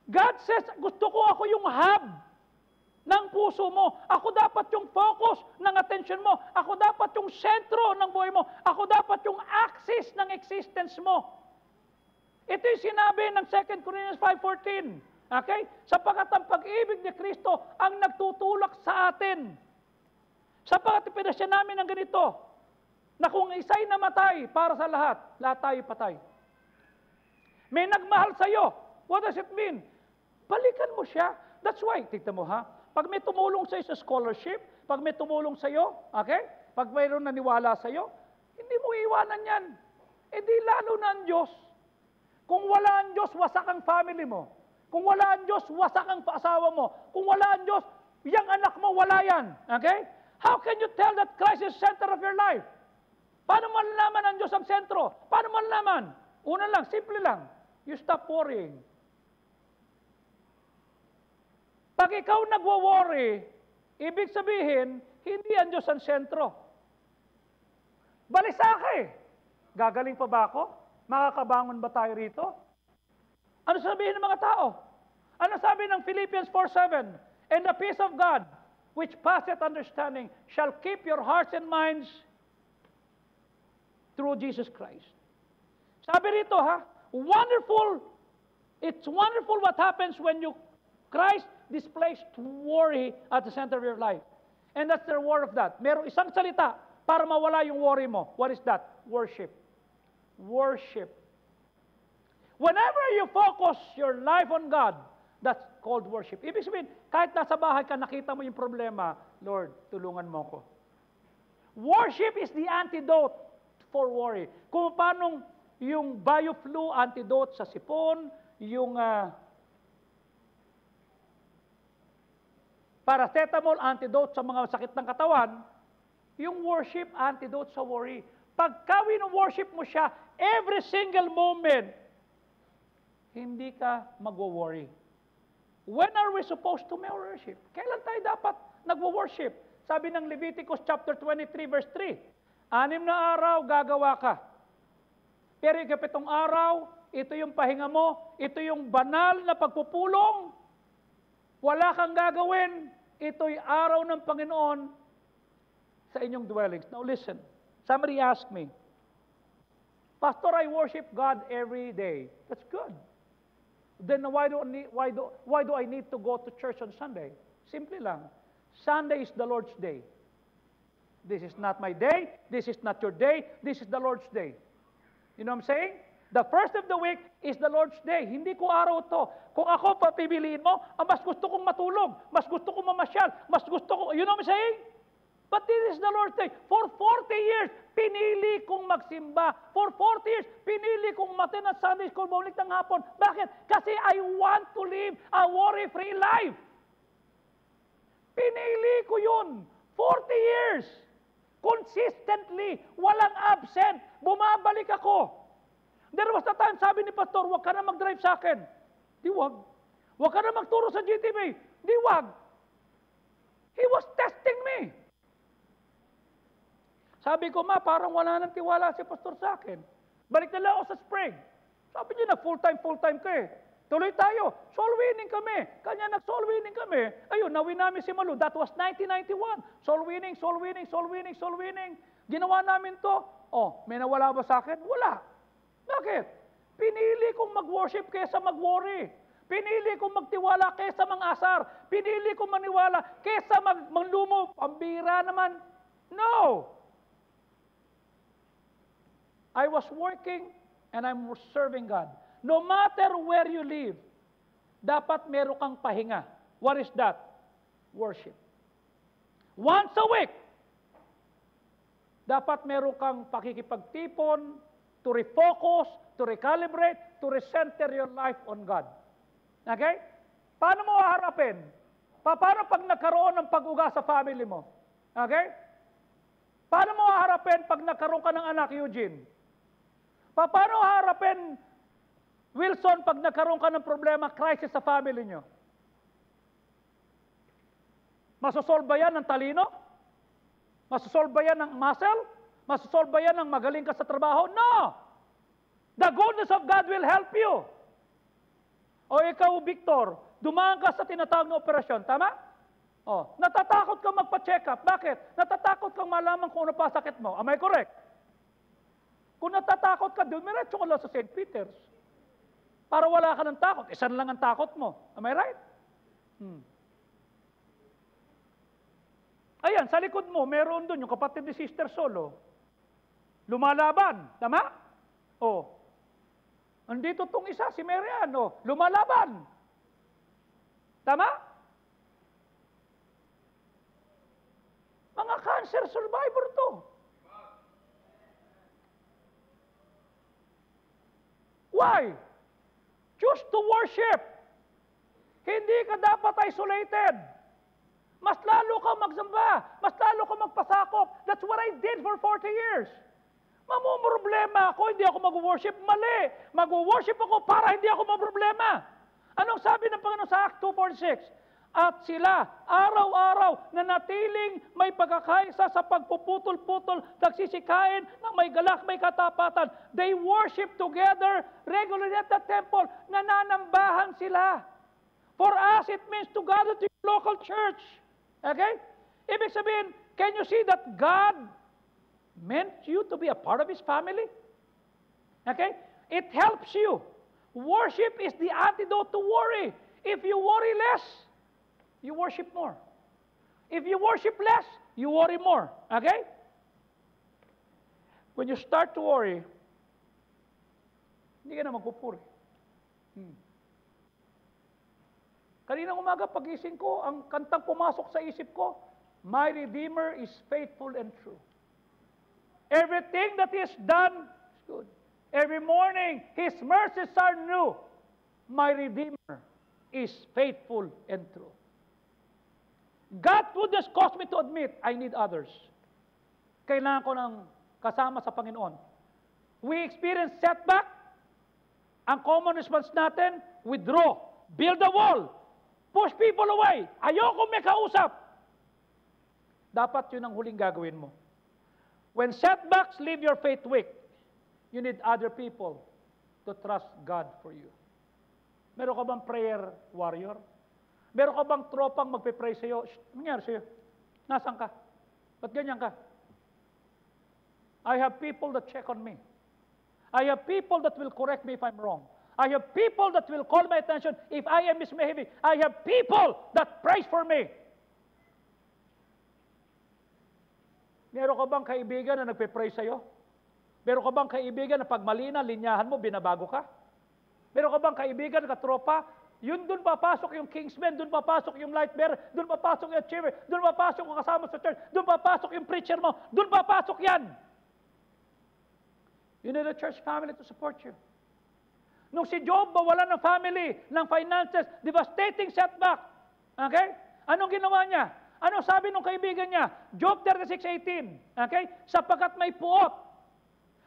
God says, gusto ko ako yung hub. ng puso mo. Ako dapat yung focus ng attention mo. Ako dapat yung sentro ng buhay mo. Ako dapat yung axis ng existence mo. Ito yung sinabi ng 2 Corinthians 5:14. Okay? Sapagkat ang pag-ibig ni Kristo ang nagtutulak sa atin. Sapagkat ipinasya namin ng ganito, na kung isa'y namatay para sa lahat, lahat tayo patay. May nagmahal sa'yo. What does it mean? Balikan mo siya. That's why, tignan mo ha, pag may tumulong sa'yo sa scholarship, pag may tumulong sa'yo, okay? Pag mayroon naniwala sa'yo, hindi mo iwanan yan. E di lalo na ang Diyos. Kung wala ang Diyos, wasak ang family mo. Kung wala ang Diyos, wasak ang asawa mo. Kung wala ang Diyos, yung anak mo, wala yan. Okay? How can you tell that Christ is center of your life? Paano malalaman ang Diyos ang sentro? Paano malalaman? Una lang, simple lang. You stop worrying. Pag ikaw nagwo-worry, ibig sabihin, hindi ang Diyos ang sentro. Balisake. Gagaling pa ba ako? Makakabangon ba tayo rito? Ano sabihin ng mga tao? Ano sabi ng Philippians 4:7? And the peace of God, which passeth understanding, shall keep your hearts and minds through Jesus Christ. Sabi rito ha, it's wonderful what happens when Christ displays worry at the center of your life. And that's the reward of that. Merong isang salita para mawala yung worry mo. What is that? Worship. Worship. Whenever you focus your life on God, that's called worship. Ibig sabihin, kahit nasa bahay ka, nakita mo yung problema, Lord, tulungan mo ko. Worship is the antidote for worry. Kung paano yung BioFlu antidote sa sipon, yung paracetamol antidote sa mga sakit ng katawan, yung worship antidote sa worry. Pagka wino-worship mo siya, every single moment, hindi ka magwo-worry. When are we supposed to worship? Kailan tayo dapat nagwo-worship? Sabi ng Leviticus chapter 23 verse 3, 6 na araw gagawa ka. Pero ikapitong araw, ito yung pahinga mo, ito yung banal na pagpupulong, wala kang gagawin, ito'y araw ng Panginoon sa inyong dwellings. Now listen, somebody asked me, Pastor, I worship God every day. That's good. Then why do I need to go to church on Sunday? Simple lang. Sunday is the Lord's day. This is not my day. This is not your day. This is the Lord's day. You know what I'm saying? The first of the week is the Lord's day. Hindi ko araw to. Kung ako papipiliin mo, mas gusto kong matulog, mas gusto kong mamasyal, mas gusto ko, you know what I'm saying? But this is the Lord's day. For 40 years, pinili kong magsimba. For 40 years, pinili kong matin at Sunday school, bumalik ng hapon. Bakit? Kasi I want to live a worry-free life. Pinili ko yun. 40 years. Consistently. Walang absent. Bumabalik ako. There was a time, sabi ni Pastor, huwag ka na mag-drive sa akin. Di wag. Huwag ka na magturo sa GTV. Di wag. He was testing me. Sabi ko, ma, parang wala nang tiwala si Pastor sa akin. Balik na lang ako sa spring. Sabi niya na full-time ka eh. Tuloy tayo. Soul winning kami. Kanya nag-soul winning kami. Ayun, nawin namin si Malu. That was 1991. Soul winning. Ginawa namin to. Oh, may nawala ba sa akin? Wala. Bakit? Pinili kong mag-worship kaysa mag-worry. Pinili kong magtiwala kaysa mang-asar. Pinili kong maniwala kaysa maglumo. Pambira naman. No! I was working and I'm serving God. No matter where you live, dapat meron kang pahinga. What is that? Worship. Once a week, dapat meron kang pakikipagtipon, to refocus, to recalibrate, to recenter your life on God. Okay? Paano mo haharapin? Paano pag nagkaroon ng pag-uga sa family mo? Okay? Paano mo haharapin pag nagkaroon ka ng anak, Eugene? Paano haharapin, Wilson, pag nagkaroon ka ng problema, crisis sa family nyo? Masosolve ba yan ng talino? Masosolve ba yan ng muscle? Masosolve ba yan ng magaling ka sa trabaho? No! The goodness of God will help you. O ikaw, Victor, dumaan ka sa tinatawag na operasyon, tama? Oh, natatakot kang magpa-check up. Bakit? Natatakot kang malaman kung ano pa sakit mo. Am I correct? Kung natatakot ka, dumiretso ka lang sa St. Peter's. Para wala ka ng takot. Isa lang ang takot mo. Am I right? Ayan, sa likod mo, meron doon yung kapatid ni Sister Solo. Lumalaban. Tama? Oh. Andito tong isa, si Marian. Oh. Lumalaban. Tama? Mga cancer survivor to. Why? Choose to worship. Hindi ka dapat isolated. Mas lalo ka magsamba. Mas lalo ka magpasakop. That's what I did for 40 years. Mamumroblema ako, hindi ako mag-worship. Mali. Mag-worship ako para hindi ako maproblema. Anong sabi ng Panginoon sa Act 2:46? At sila, araw-araw, na natiling may pagkakaisa sa pagpuputol-putol, nagsisikain ng may galak, may katapatan. They worship together regularly at the temple. Nananambahan sila. For us, it means to gather to your local church. Okay? Ibig sabihin, can you see that God meant you to be a part of His family? Okay? It helps you. Worship is the antidote to worry. If you worry less, you worship more. If you worship less, you worry more. Okay? When you start to worry, hindi ka na magpupuri. Kaninang umaga, pagising ko, ang kantang pumasok sa isip ko, My Redeemer is faithful and true. Everything that He has done is good. Every morning, His mercies are new. My Redeemer is faithful and true. God would just cause me to admit, I need others. Kailangan ko ng kasama sa Panginoon. We experience setback. Ang common response natin, withdraw, build a wall, push people away. Ayoko may kausap. Dapat yun ang huling gagawin mo. When setbacks leave your faith weak, you need other people to trust God for you. Meron ka bang prayer warrior? Meron ka bang tropang magpe-pray sa'yo? Nangyari sa'yo? Nasaan ka? Ba't ganyan ka? I have people that check on me. I have people that will correct me if I'm wrong. I have people that will call my attention if I am misbehaving. I have people that prays for me. Meron ka bang kaibigan na nagpe-pray sa'yo? Meron ka bang kaibigan na pag mali na, linyahan mo, binabago ka? Meron ka bang kaibigan na katropa? Yun doon papasok yung Kingsmen, doon papasok yung light bearer, doon papasok yung achiever, doon papasok yung kasama sa church, doon papasok yung preacher mo, doon papasok yan. You need a church family to support you. Nung si Job mawalan ng family, ng finances, devastating setback. Okay? Anong ginawa niya? Ano sabi ng kaibigan niya? Job 36:18. Okay? Sapagkat may puot.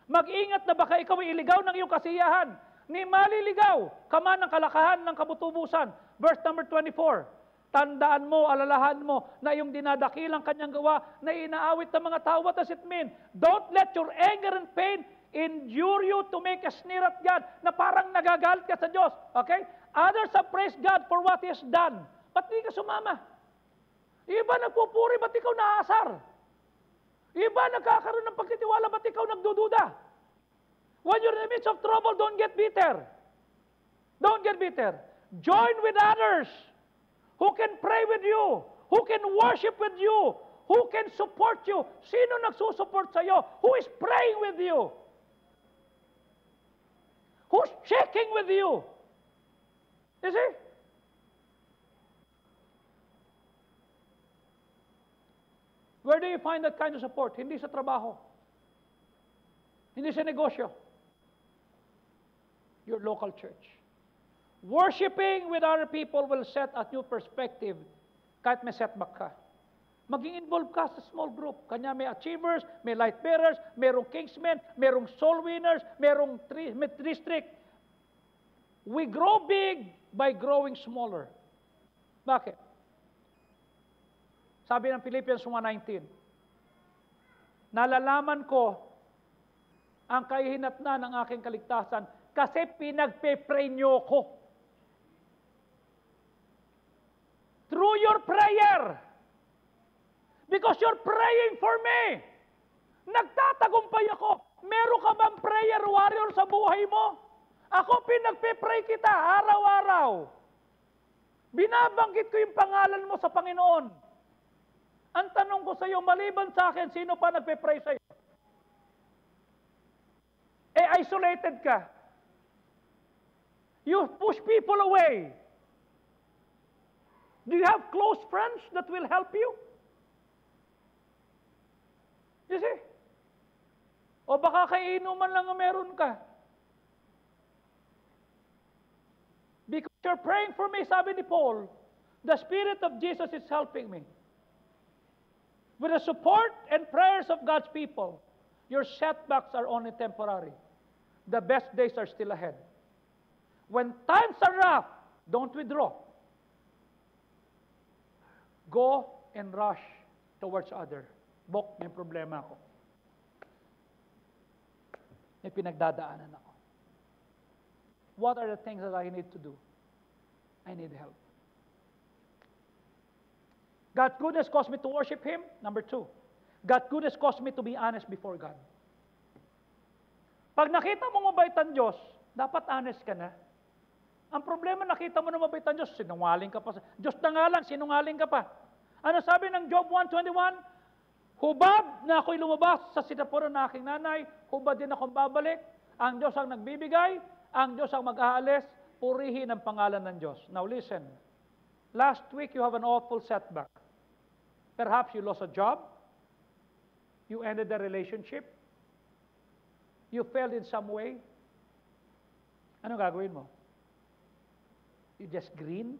Mag-ingat na baka ikaw ay iligaw ng iyong kasiyahan. Ni maliligaw, kaman ng kalakahan ng kabutubusan. Verse number 24. Tandaan mo, alalahan mo, na yung dinadakilang kanyang gawa, na inaawit ng mga tao. What does it mean? Don't let your anger and pain endure you to make a sneer at God, na parang nagagalit ka sa Diyos. Okay? Others have praised God for what He has done. Ba't di ka sumama? Iba nagpupuri, ba't ikaw naaasar? Iba nagkakaroon ng pagtitiwala, ba't ikaw nagdududa? When you're in the midst of trouble, don't get bitter. Don't get bitter. Join with others who can pray with you, who can worship with you, who can support you. Sino nagsusupport sa iyo? Who is praying with you? Who's checking with you? You see? Where do you find that kind of support? Hindi sa trabaho. Hindi sa negosyo. Your local church. Worshipping with other people will set a new perspective kahit may setback ka. Maging involved ka sa small group. Kanya may achievers, may light bearers, merong kingsmen, merong soul winners, merong district. We grow big by growing smaller. Bakit? Sabi ng Philippians 1:19, nalalaman ko ang kahihinatnan ng aking kaligtasan kasi pinagpe-pray niyo ko. Through your prayer, Because you're praying for me. Nagtatagumpay ako. Meron ka bang prayer warrior sa buhay mo? Ako pinagpe-pray kita araw-araw. Binabanggit ko yung pangalan mo sa Panginoon. Ang tanong ko sa iyo, maliban sa akin, sino pa nagpe-pray sa iyo? Isolated ka. You push people away. Do you have close friends that will help you? You see? O baka kainuman lang ang meron ka. Because you're praying for me, sabi ni Paul, the Spirit of Jesus is helping me. With the support and prayers of God's people, your setbacks are only temporary. The best days are still ahead. When times are rough, don't withdraw. Go and rush towards other. Bok, may problema ako. May pinagdadaanan ako. What are the things that I need to do? I need help. God's goodness caused me to worship Him. Number 2, God's goodness caused me to be honest before God. Pag nakita mo mabait ang Diyos, dapat honest ka na. Ang problema, nakita mo na mabait ang Diyos, sinungaling ka pa. Diyos na nga lang, sinungaling ka pa. Ano sabi ng Job 1:21? Hubad na ako'y lumabas sa sinapuran ng aking nanay, hubad din akong babalik. Ang Diyos ang nagbibigay, ang Diyos ang mag-aalis, purihin ang pangalan ng Diyos. Now listen, last week you have an awful setback. Perhaps you lost a job, you ended a relationship, you failed in some way. Ano gagawin mo? You just grin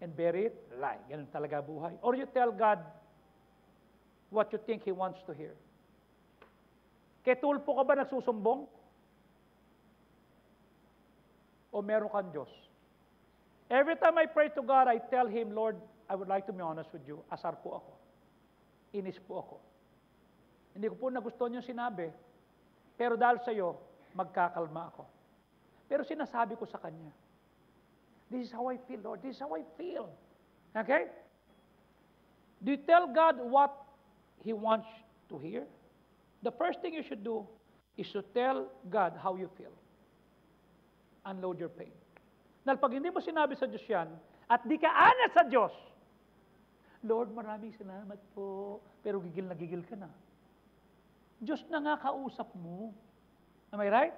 and bury it? Lie. Ganun talaga buhay. Or you tell God what you think He wants to hear. Kay tulpo ka ba nagsusumbong? O meron kang Diyos? Every time I pray to God, I tell Him, Lord, I would like to be honest with you. Asar po ako. Inis po ako. Hindi ko po nagustuhan yung sinabi. Pero dahil sa iyo, magkakalma ako. Pero sinasabi ko sa Kanya, this is how I feel, Lord. This is how I feel. Okay? Do you tell God what He wants to hear? The first thing you should do is to tell God how you feel. Unload your pain. Dahil pag hindi mo sinabi sa Diyos yan, at di ka honest sa Diyos, Lord, maraming salamat po, pero gigil na gigil ka na. Diyos na nga kausap mo. Am I right?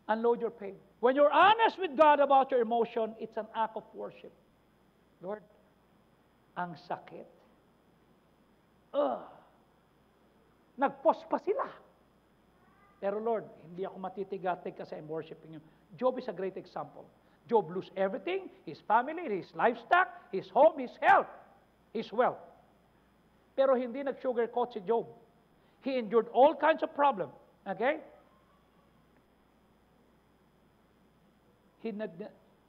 Unload your pain. When you're honest with God about your emotion, it's an act of worship. Lord, ang sakit. Nag-post pa sila. Pero Lord, hindi ako matitigatig kasi I'm worshiping you. Job is a great example. Job lose everything, his family, his livestock, his home, his health, his wealth. Pero hindi nag-sugarcoat si Job. He endured all kinds of problems. Okay?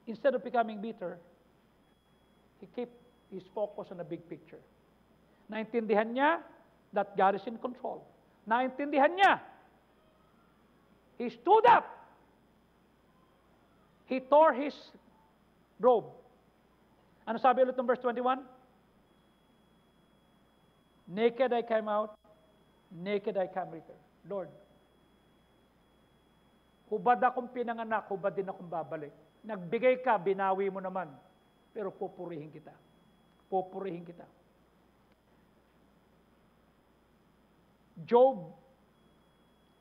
Instead of becoming bitter, he kept his focus on the big picture. Naintindihan niya that God is in control. Naintindihan niya. He stood up. He tore his robe. Ano sabi ulit ng verse 21? Naked I came out, naked I come return. Lord, hubad akong pinanganak, hubad din akong babalik. Nagbigay ka, binawi mo naman. Pero pupurihin kita. Pupurihin kita. Job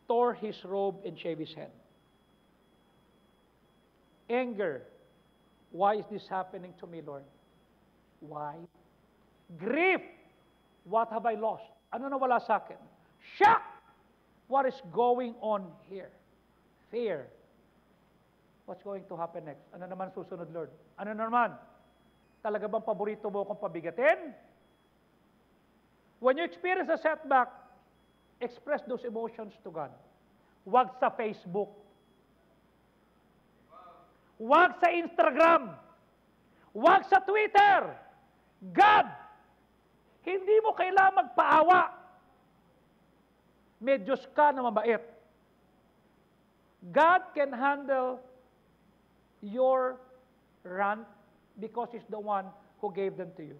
tore his robe and shaved his head. Anger. Why is this happening to me, Lord? Why? Grief. What have I lost? Ano nawala sa akin? Shock. What is going on here? Fear. What's going to happen next? Ano naman susunod, Lord? Ano naman? Talaga bang paborito mo akong pabigatin? When you experience a setback, express those emotions to God. Huwag sa Facebook. Huwag sa Instagram. Huwag sa Twitter. God, hindi mo kailangan magpaawa. May Diyos ka na mabait. God can handle your rant because He's the one who gave them to you.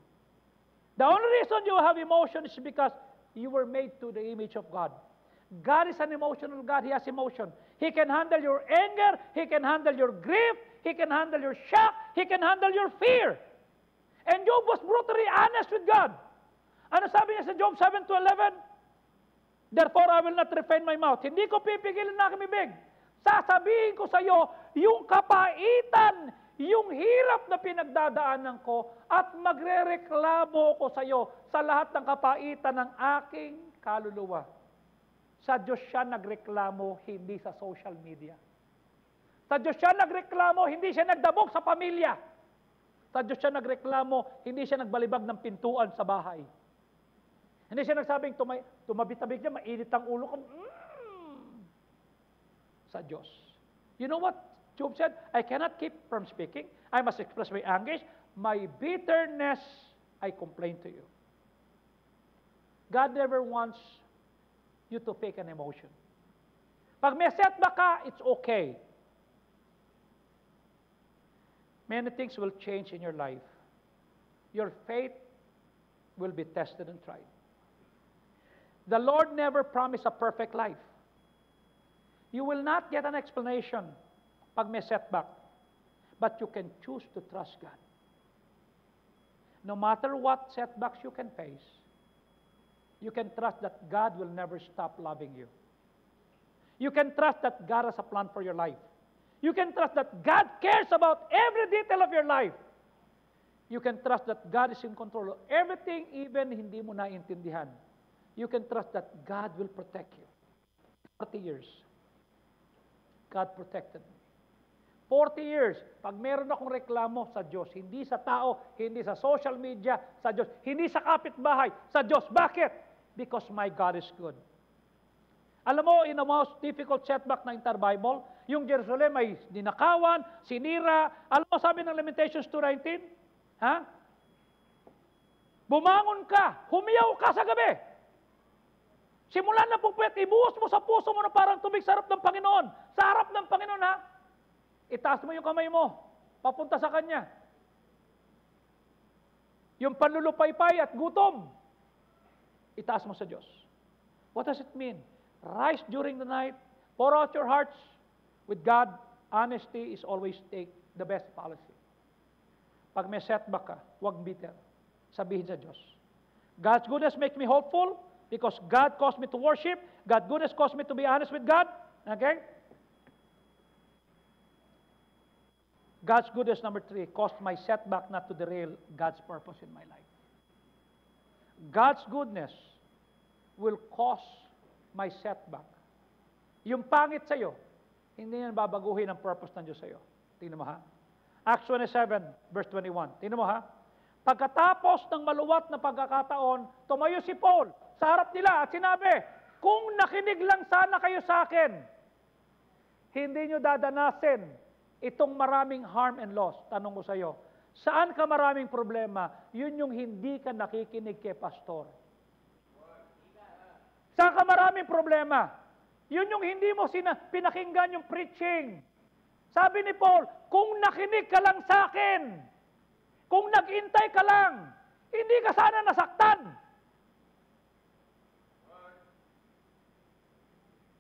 The only reason you have emotion is because you were made to the image of God. God is an emotional God. He has emotion. He can handle your anger. He can handle your grief. He can handle your shock. He can handle your fear. And Job was brutally honest with God. Ano sabi niya sa Job 7:11? Therefore, I will not refrain my mouth. Hindi ko pipigilan na aking bibig. Sasabihin ko sa iyo, yung kapaitan, yung hirap na pinagdadaanan ko, at magrereklamo ko sa iyo sa lahat ng kapaitan ng aking kaluluwa. Sa Diyos siya nagreklamo, hindi sa social media. Sa Diyos siya nagreklamo, hindi siya nagdabog sa pamilya. Sa Diyos siya nagreklamo, hindi siya nagbalibag ng pintuan sa bahay. Hindi siya nagsabing, tumabit-tabig niya, mainit ang ulo ko. Sa Diyos. You know what Job said? I cannot keep from speaking. I must express my anguish. My bitterness, I complain to you. God never wants you to fake an emotion. Pag may setback ka, it's okay. Many things will change in your life. Your faith will be tested and tried. The Lord never promised a perfect life. You will not get an explanation pag may setback, but you can choose to trust God. No matter what setbacks you can face, you can trust that God will never stop loving you. You can trust that God has a plan for your life. You can trust that God cares about every detail of your life. You can trust that God is in control of everything, even hindi mo naiintindihan. You can trust that God will protect you. 40 years, God protected me. 40 years, pag meron akong reklamo sa Diyos, hindi sa tao, hindi sa social media, sa Diyos, hindi sa kapitbahay, sa Diyos. Bakit? Because my God is good. Alam mo, in the most difficult setback na entire Bible, yung Jerusalem ay dinakawan, sinira. Alam mo, sabi ng Lamentations 2:19? Ha? Bumangon ka, humiyaw ka sa gabi. Simulan na pupwet, ibuhos mo sa puso mo na parang tubig sa harap ng Panginoon. Sa harap ng Panginoon, ha? Itaas mo yung kamay mo, papunta sa Kanya. Yung panlulupaypay at gutom, itaas mo sa Diyos. What does it mean? Rise during the night, pour out your hearts with God. Honesty is always the best policy. Pag may setback ka, huwag bitter. Sabihin sa Diyos. God's goodness makes me hopeful because God caused me to worship. God's goodness caused me to be honest with God. Okay? God's goodness, number 3, caused my setback not to derail God's purpose in my life. God's goodness will cause my setback. Yung pangit sa'yo, hindi yan babaguhin ang purpose ng Diyos sa'yo. Tingnan mo ha. Acts 27, verse 21. Tingnan mo ha. Pagkatapos ng maluwat na pagkakataon, tumayo si Paul sa harap nila at sinabi, kung nakinig lang sana kayo sa akin, hindi nyo dadanasin itong maraming harm and loss. Tanong ko sa iyo, saan ka maraming problema? Yun yung hindi ka nakikinig kay pastor. Saan ka maraming problema? Yun yung hindi mo pinakinggan yung preaching. Sabi ni Paul, kung nakinig ka lang sa akin, kung nag-intay ka lang, hindi ka sana nasaktan.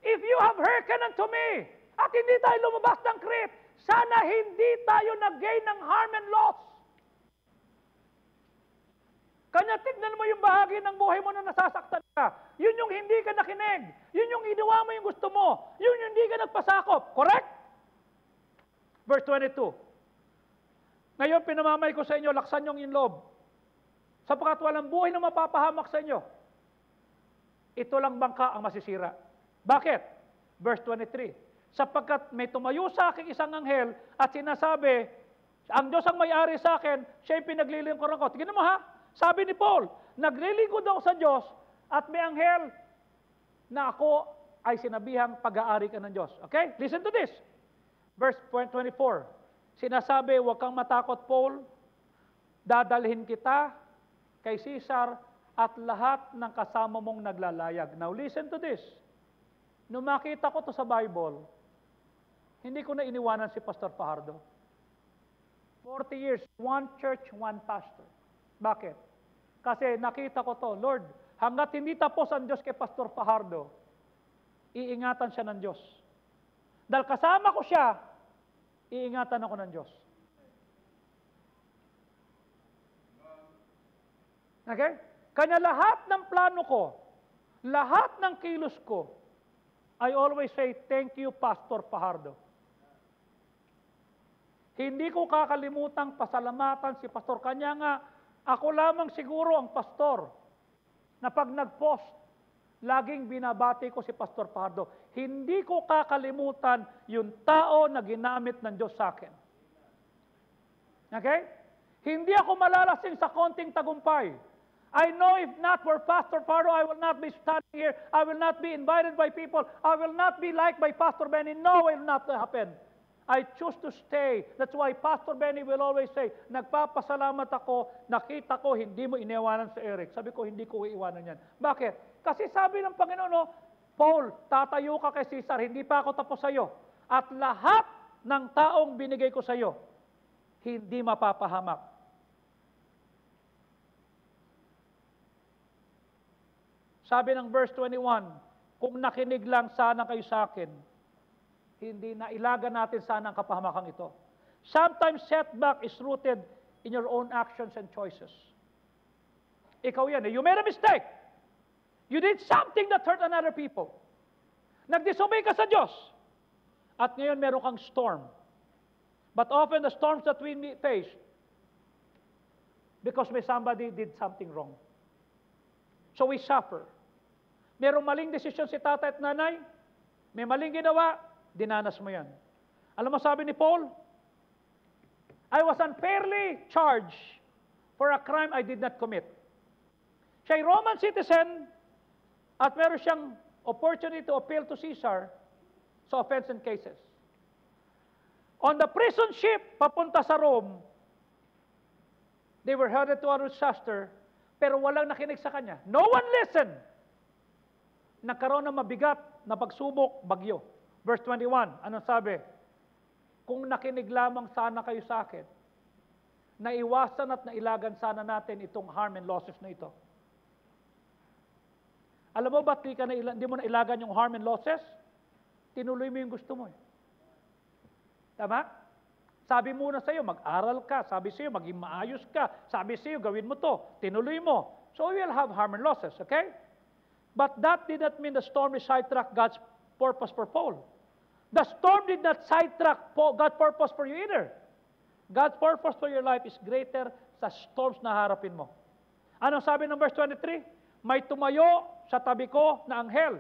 If you have hearkened unto me, at hindi tayo lumabas ng Crete, sana hindi tayo nag-gain ng harm and loss. Kanya tignan mo yung bahagi ng buhay mo na nasasaktan ka. Yun yung hindi ka nakinig. Yun yung ginawa mo yung gusto mo. Yun yung hindi ka nagpasakop. Correct? Verse 22. Ngayon, pinamamay ko sa inyo, laksan yung loob. Sapagkat walang buhay na mapapahamak sa inyo. Ito lang bangka ang masisira. Bakit? Verse 23. Sapagkat may tumayo sa aking isang anghel at sinasabi, ang Diyos ang may-ari sa akin, siya yung pinaglilingkuran ko. Tingnan mo ha, sabi ni Paul, naglilingkod ako sa Diyos at may anghel na ako ay sinabihang pag-aari ka ng Diyos. Okay? Listen to this. Verse 24. Sinasabi, huwag kang matakot, Paul. Dadalhin kita kay Caesar at lahat ng kasama mong naglalayag. Now listen to this. Nung makita ko to sa Bible, hindi ko na iniwanan si Pastor Fajardo. 40 years, one church, one pastor. Bakit? Kasi nakita ko to, Lord, hanggat hindi tapos ang Diyos kay Pastor Fajardo, iingatan siya ng Diyos. Dahil kasama ko siya, iingatan ako ng Diyos. Okay? Kanya lahat ng plano ko, lahat ng kilos ko, I always say, thank you, Pastor Fajardo. Hindi ko kakalimutang pasalamatan si Pastor. Kanya nga, ako lamang siguro ang pastor na pag nag-post, laging binabati ko si Pastor Fajardo. Hindi ko kakalimutan yung tao na ginamit ng Diyos sa akin. Okay? Hindi ako malalasing sa konting tagumpay. I know if not for Pastor Fajardo, I will not be standing here. I will not be invited by people. I will not be liked by Pastor Benny. No, it will not happen. I choose to stay. That's why Pastor Benny will always say, nagpapasalamat ako, nakita ko, hindi mo iniwanan si Eric. Sabi ko, hindi ko iiwanan yan. Bakit? Kasi sabi ng Panginoon, no, Paul, tatayo ka kay Caesar, hindi pa ako tapos sa iyo. At lahat ng taong binigay ko sa iyo, hindi mapapahamak. Sabi ng verse 21, kung nakinig lang sana kayo sa akin, hindi na ilaga natin sana ang kapahamakan ito. Sometimes setback is rooted in your own actions and choices. Ikaw yan. You made a mistake. You did something that hurt another people. Nag-disobey ka sa Diyos. At ngayon meron kang storm. But often the storms that we face, because somebody did something wrong. So we suffer. Merong maling desisyon si tatay at nanay, may maling ginawa, dinanas mo yan. Alam mo sabi ni Paul, I was unfairly charged for a crime I did not commit. Siya ay Roman citizen at meron siyang opportunity to appeal to Caesar sa offense and cases. On the prison ship, papunta sa Rome, they were headed to a disaster, pero walang nakinig sa kanya. No one listened. Nagkaroon ng mabigat na pagsubok, bagyo. Verse 21, anong sabi? Kung nakinig lamang sana kayo sa akin, naiwasan at nailagan sana natin itong harm and losses na ito. Alam mo ba't di mo nailagan yung harm and losses? Tinuloy mo yung gusto mo. Tama? Sabi muna sa'yo, mag-aral ka. Sabi sa'yo, maging maayos ka. Sabi sa'yo, gawin mo to. Tinuloy mo. So we will have harm and losses, okay? But that did not mean the storm will sidetrack God's purpose for Paul. The storm did not sidetrack God's purpose for you either. God's purpose for your life is greater sa storms na harapin mo. Anong sabi ng verse 23? May tumayo sa tabi ko na anghel.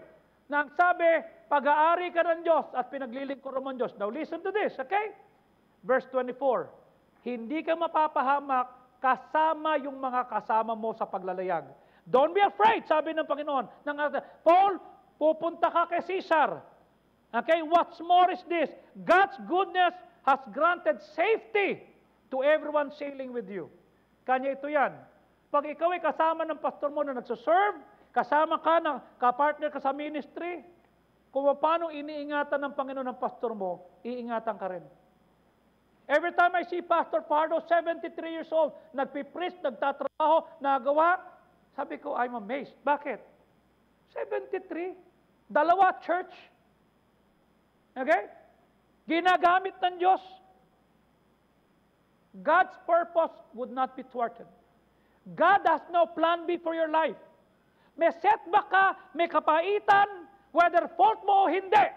Na ang sabi, pag-aari ka ng Diyos at pinaglilingkod mo ng Diyos. Now listen to this, okay? Verse 24, hindi ka mapapahamak kasama yung mga kasama mo sa paglalayag. Don't be afraid, sabi ng Panginoon. Paul, pupunta ka kay Caesar. Okay, what's more is this, God's goodness has granted safety to everyone sailing with you. Kanya ito yan. Pag ikaw ay kasama ng pastor mo na nagsaserve, kasama ka, kapartner ka sa ministry, kung paano iniingatan ng Panginoon ng pastor mo, iingatan ka rin. Every time I see Pastor Fajardo, 73 years old, nagpipreach, nagtatrabaho, nagawa, sabi ko, I'm amazed. Bakit? 73. Dalawa church. Okay? Ginagamit ng Diyos. God's purpose would not be thwarted. God has no plan B for your life. May setback ka, may kapaitan, whether fault mo o hindi.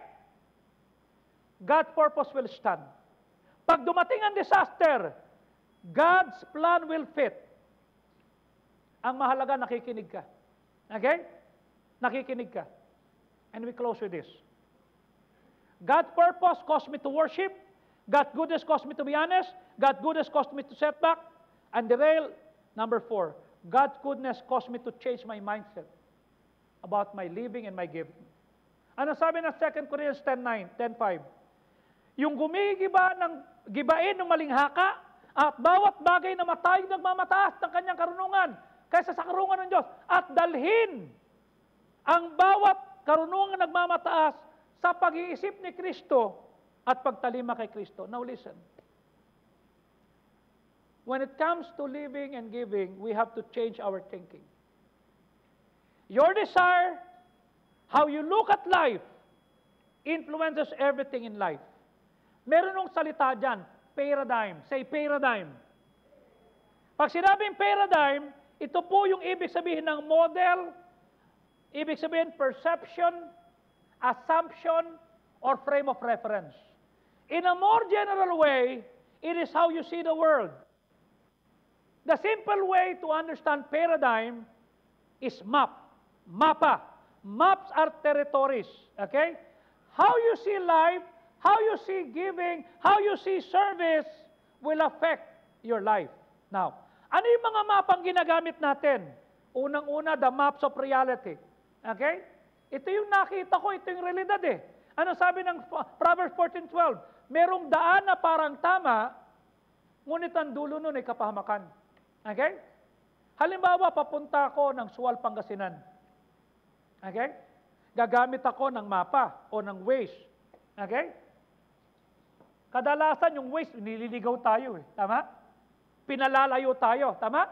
God's purpose will stand. Pag dumating ang disaster, God's plan will fit. Ang mahalaga, nakikinig ka. Okay? Nakikinig ka. And we close with this. God's purpose caused me to worship. God's goodness caused me to be honest. God's goodness caused me to set back. And derail, number 4. God's goodness caused me to change my mindset about my living and my giving. Ano sabi ng 2 Corinthians 10:5? Yung gibain ng maling haka at bawat bagay na matayong nagmamataas ng kanyang karunungan kaysa sa karunungan ng Diyos at dalhin ang bawat karunungan na nagmamataas sa pag-iisip ni Kristo at pagtalima kay Kristo. Now listen. when it comes to living and giving, we have to change our thinking. Your desire, how you look at life, influences everything in life. Meron nung salita dyan, paradigm. Say paradigm. Pag sinabing paradigm, ito po yung ibig sabihin ng model, ibig sabihin perception, assumption, or frame of reference. In a more general way, it is how you see the world. The simple way to understand paradigm is map. Mapa. Maps are territories. Okay? How you see life, how you see giving, how you see service will affect your life. Now, ano yung mga mapang ginagamit natin? Unang-una, the maps of reality. Okay? Ito yung nakita ko, ito yung realidad eh. Ano sabi ng Proverbs 14:12? Merong daan na parang tama, ngunit ang dulo nun ay kapahamakan. Okay? Halimbawa, papunta ako ng Sual, Pangasinan. Okay? Gagamit ako ng mapa o ng Waze. Okay? Kadalasan yung Waze, nililigaw tayo eh. Tama? Pinalalayo tayo. Tama?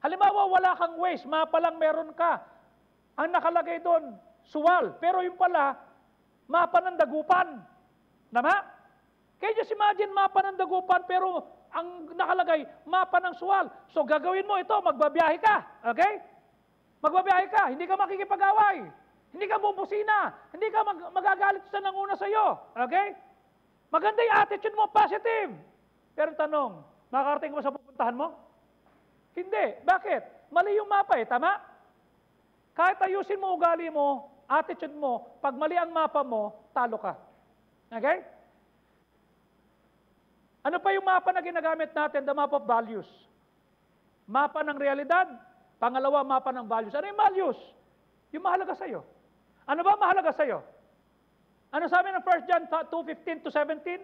Halimbawa, wala kang Waze, mapa lang meron ka. Ang nakalagay doon, Sual. Pero yung pala, mapa ng Dagupan. Tama? Kaya just imagine, mapa ng Dagupan, pero ang nakalagay, mapa ng Sual. So gagawin mo ito, magbabiyahe ka. Okay? Magbabiyahe ka, hindi ka makikipag-away. Hindi ka bubusina. Hindi ka magagalit sa nanguna sa'yo. Okay? Maganda yung attitude mo, positive. Pero tanong, makakarating mo sa pupuntahan mo? Hindi. Bakit? Mali yung mapa eh, tama? Kahit ayusin mo ugali mo, attitude mo, pag mali ang mapa mo, talo ka. Okay? Ano pa yung mapa na ginagamit natin? The map of values. Mapa ng realidad. Pangalawa, mapa ng values. Ano yung values? Yung mahalaga sa'yo. Ano ba mahalaga sa'yo? Ano sabi ng 1 John 2:15-17?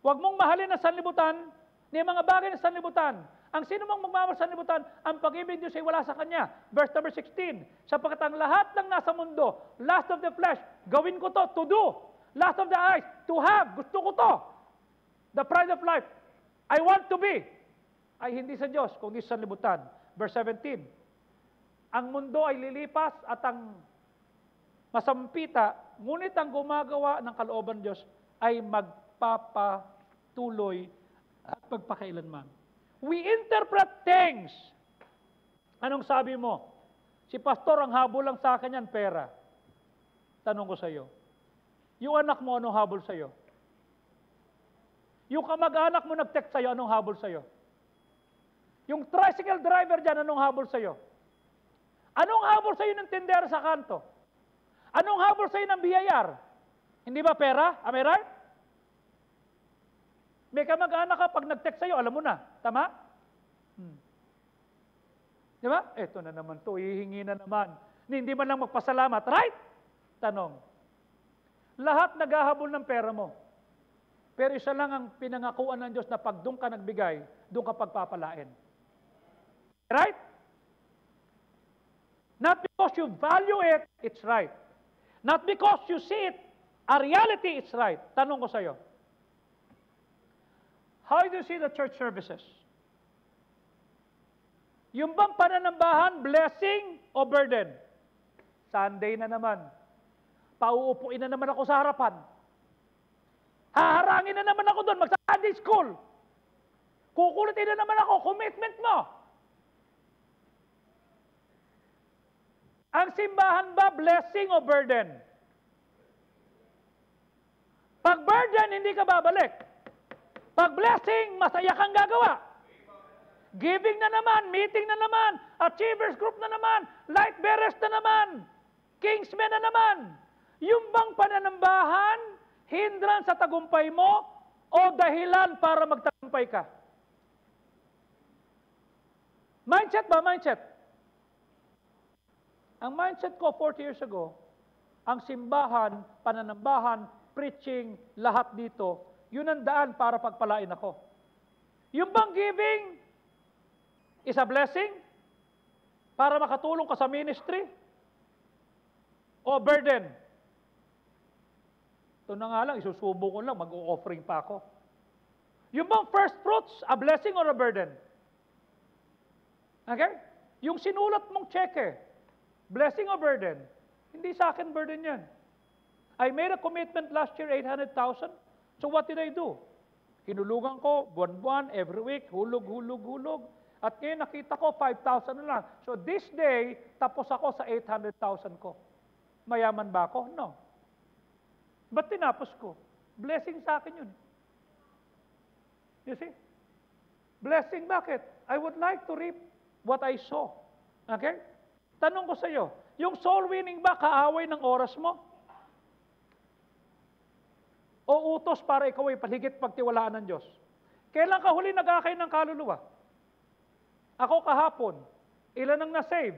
Huwag mong mahalin ang sanlibutan ni mga bagay ng sanlibutan. Ang sino mong magmamahal sa sanlibutan, ang pag-ibig Diyos ay wala sa Kanya. Verse number 16, sapagkat ang lahat ng nasa mundo, lust of the flesh, gawin ko to do. Lust of the eyes, to have, gusto ko to. The pride of life, I want to be, ay hindi sa Diyos, kundi sa sanlibutan. Verse 17, ang mundo ay lilipas at ang masampita, ngunit ang gumagawa ng kalooban ng Diyos ay magpapatuloy at magpakailanman. We interpret things. Anong sabi mo? Si pastor, ang habol lang sa akin yan, pera. Tanong ko sa iyo. Yung anak mo, anong habol sa iyo? Yung kamag-anak mo nag-text sa'yo, anong habol sa'yo? Yung tricycle driver dyan, anong habol sa'yo? Anong habol sa'yo ng tindera sa kanto? Anong habol sa'yo ng biyayar? Hindi ba pera? Am I right? May kamag-anak ka, pag nag-text sa'yo, alam mo na. Tama? Di ba? Eto na naman to, hihingi na naman. Hindi man lang magpasalamat. Right? Tanong. Lahat naghahabol ng pera mo. Pero isa lang ang pinangakuan ng Diyos na pag doon ka nagbigay, doon ka pagpapalain. Right? Not because you value it, it's right. Not because you see it, a reality, it's right. Tanong ko sa iyo. How do you see the church services? Yung bang pananambahan, blessing o burden? Sunday na naman. Pauupuin na naman ako sa harapan. Haharangin na naman ako doon, magsa-Sunday school. Kukulitin na naman ako, commitment mo. Ang simbahan ba, blessing o burden? Pag burden, hindi ka babalik. Pag blessing, masaya kang gagawa. Giving na naman, meeting na naman, achievers group na naman, light bearers na naman, kingsmen na naman. Yung bang pananambahan, hindran sa tagumpay mo o dahilan para magtagumpay ka? Mindset ba? Mindset. Ang mindset ko 40 years ago, ang simbahan, pananambahan, preaching, lahat dito, yun ang daan para pagpalain ako. Yung bang giving is a blessing para makatulong ka sa ministry o burden? Ito na nga lang, isusubo ko lang, mag-o-offering pa ako. Yung bang first fruits, a blessing or a burden? Okay? Yung sinulat mong cheque, blessing or burden? Hindi sa akin burden yan. I made a commitment last year, 800,000. So what did I do? Hinulugan ko, buwan-buwan, every week, hulog. At ngayon nakita ko, 5,000 na lang. So this day, tapos ako sa 800,000 ko. Mayaman ba ako? No. Ba't tinapos ko? Blessing sa akin yun. You see? Blessing, bakit? I would like to reap what I sow. Okay? Tanong ko sa iyo, yung soul winning ba kaaway ng oras mo? O utos para ikaw ay paligid pagtiwalaan ng Diyos? Kailan ka huli nag-akay ng kaluluwa? Ako kahapon, ilan ang na-save?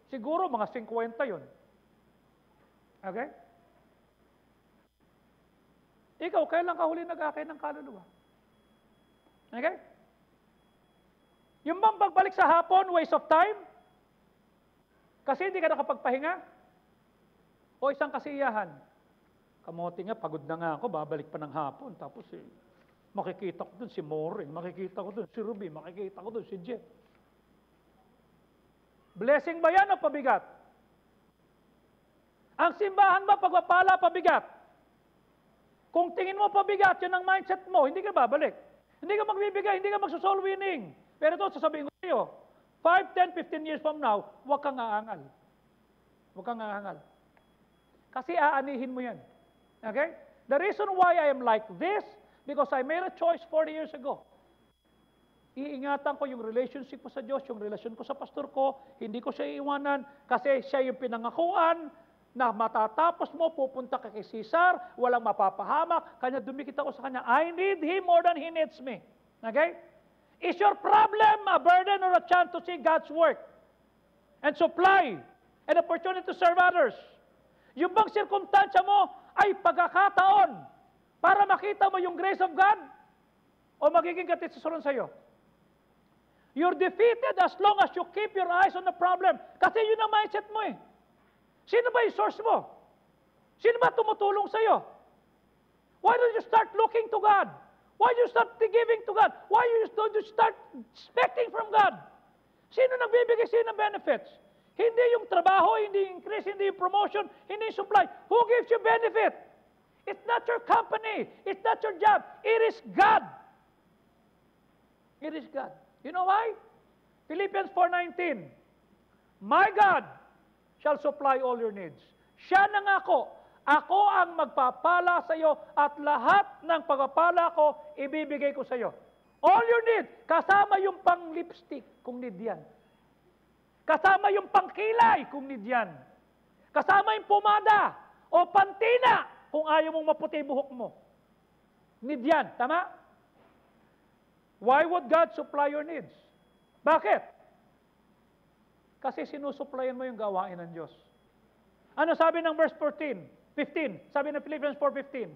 Siguro mga 50 yun. Okay? Ikaw, kailan ka huli nag-akay ng kaluluwa? Okay? Yung bang pagbalik sa hapon, waste of time? Kasi hindi ka nakapagpahinga? O isang kasiyahan? Kamote nga, pagod na nga ako, babalik pa ng hapon. Tapos makikita ko dun si Maureen, makikita ko dun si Ruby, makikita ko dun si Jeff. Blessing ba yan o pabigat? Ang simbahan ba pagpapala pabigat? Kung tingin mo pabigat, yun ang mindset mo, hindi ka babalik. Hindi ka magbibigay, hindi ka magsosoul winning. Pero ito, sasabihin ko sa iyo, 5, 10, 15 years from now, huwag kang aangal. Huwag kang aangal. Kasi aanihin mo yan. Okay? The reason why I am like this, because I made a choice 40 years ago. Iingatan ko yung relationship ko sa Diyos, yung relasyon ko sa pastor ko, hindi ko siya iiwanan, kasi siya yung pinangakuan, na matatapos mo, pupunta ka kay Caesar, walang mapapahamak, kanya dumikit ako sa kanya, I need him more than he needs me. Okay? Is your problem a burden or a chance to see God's work? And supply an opportunity to serve others? Yung bang sirkumstansya mo ay pagkakataon para makita mo yung grace of God? O magiging katisisuran sa'yo? You're defeated as long as you keep your eyes on the problem. Kasi yun ang mindset mo eh. Sino ba yung source mo? Sino ba tumutulong sa'yo? Why don't you start looking to God? Why don't you start giving to God? Why don't you start expecting from God? Sino nagbibigay sa'yo ng benefits? Hindi yung trabaho, hindi yung increase, hindi yung promotion, hindi yung supply. Who gives you benefit? It's not your company. It's not your job. It is God. It is God. You know why? Philippians 4:19. My God shall supply all your needs. Siya nangako, ako ang magpapala sa iyo at lahat ng pagpapala ko, ibibigay ko sa iyo. All your needs, kasama yung pang-lipstick, kung need yan. Kasama yung pangkilay, kung need yan. Kasama yung pumada o pantina, kung ayaw mong maputi buhok mo. Need yan, tama? Why would God supply your needs? Bakit? Kasi sinusuplayan mo yung gawain ng Diyos. Ano sabi ng verse 15? Sabi ng Philippians 4:15,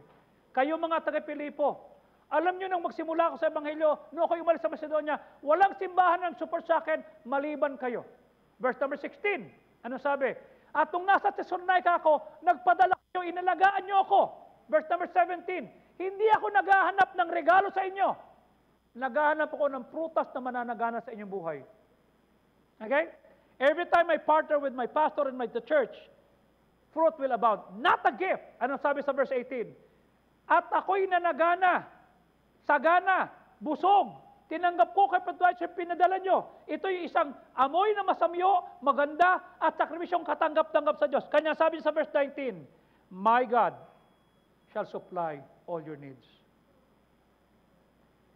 kayo mga taga-Pilipo, alam nyo nang magsimula ako sa Ebanghelyo, noong ako umalis sa Macedonia, walang simbahan ng support sa akin, maliban kayo. Verse number 16, ano sabi? At nung nasa Thessalonica ako, nagpadala kayo, inalagaan nyo ako. Verse number 17, hindi ako naghahanap ng regalo sa inyo. Naghahanap ako ng prutas na mananagana sa inyong buhay. Okay? Every time I partner with my pastor and the church, fruit will abound. Not a gift. Ano sabi sa verse 18? At ako'y nanagana, sagana, busog. Tinanggap ko kay Patwatch yung pinadala nyo. Ito'y isang amoy na masamyo, maganda, at sakripisyong katanggap-tanggap sa Diyos. Kanya sabi sa verse 19, my God shall supply all your needs.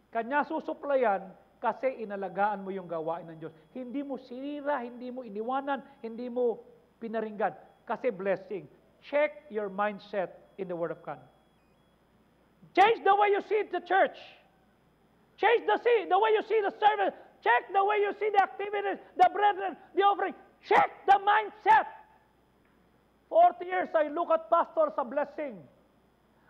Kanya susuplayan kasi inalagaan mo yung gawain ng Diyos. Hindi mo sinira, hindi mo iniwanan, hindi mo pinaringgan. Kasi blessing. Check your mindset in the Word of God. Change the way you see the church. Change the way you see the service. Check the way you see the activities, the brethren, the offering. Check the mindset. 40 years, I look at pastor as a blessing.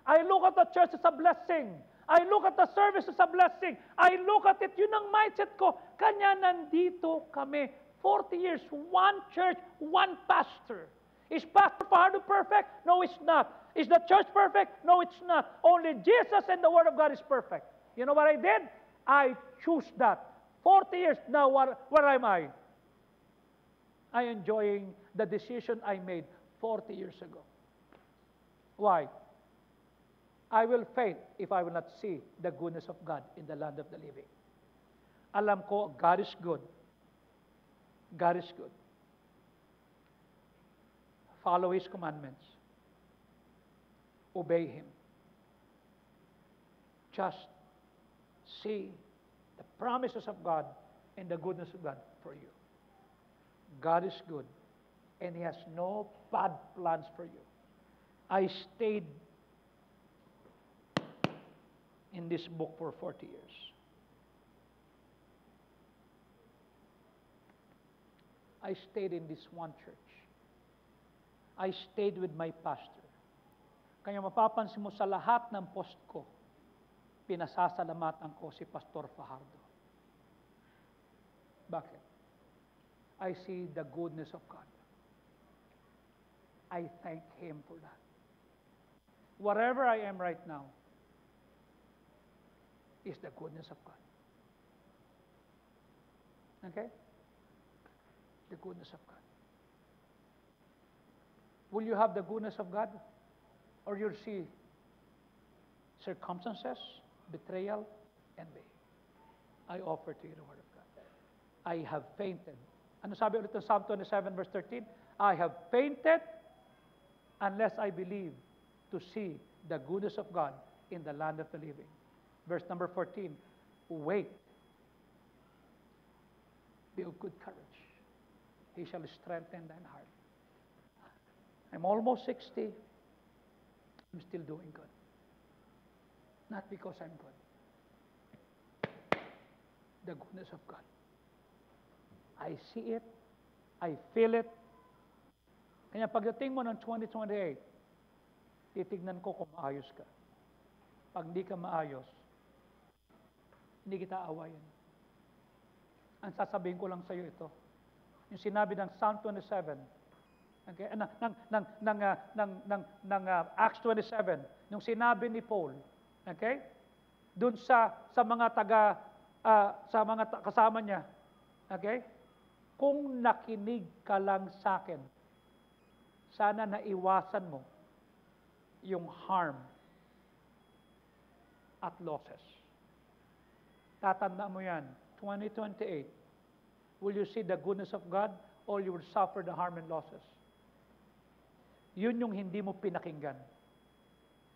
I look at the church as a blessing. I look at the service as a blessing. I look at it, yun ang mindset ko. Kanya nandito kami. 40 years, one church, one pastor. Is Pastor Fajardo perfect? No, it's not. Is the church perfect? No, it's not. Only Jesus and the Word of God is perfect. You know what I did? I choose that. 40 years now, where am I? I enjoying the decision I made 40 years ago. Why? I will faint if I will not see the goodness of God in the land of the living. Alam ko, God is good. God is good. Follow His commandments. Obey Him. Just see the promises of God and the goodness of God for you. God is good, and He has no bad plans for you. I stayed in this book for 40 years. I stayed in this one church. I stayed with my pastor. Kaya mapapansin mo sa lahat ng post ko, pinasasalamatan ko si Pastor Fajardo. Bakit? I see the goodness of God. I thank Him for that. Wherever I am right now is the goodness of God. Okay? The goodness of God. Will you have the goodness of God? Or you'll see circumstances, betrayal, envy. I offer to you the Word of God. I have fainted. Ano sabi ulit ng Psalm 27 verse 13? I have fainted unless I believe to see the goodness of God in the land of the living. Verse number 14, wait. Be of good courage. He shall strengthen thine heart. I'm almost 60. I'm still doing good. Not because I'm good. The goodness of God. I see it. I feel it. Kaya pagdating mo ng 2028, titignan ko kung maayos ka. Pag hindi ka maayos, hindi kita awayin. Ang sasabihin ko lang sa iyo ito. Yung sinabi ng Psalm 27, okay, ng Acts 27, yung sinabi ni Paul, okay? Doon sa mga sa mga kasama niya, okay? Kung nakinig ka lang sa akin, sana naiwasan mo yung harm at losses. Tatanda mo yan, 2028, will you see the goodness of God or you will suffer the harm and losses? Yun yung hindi mo pinakinggan.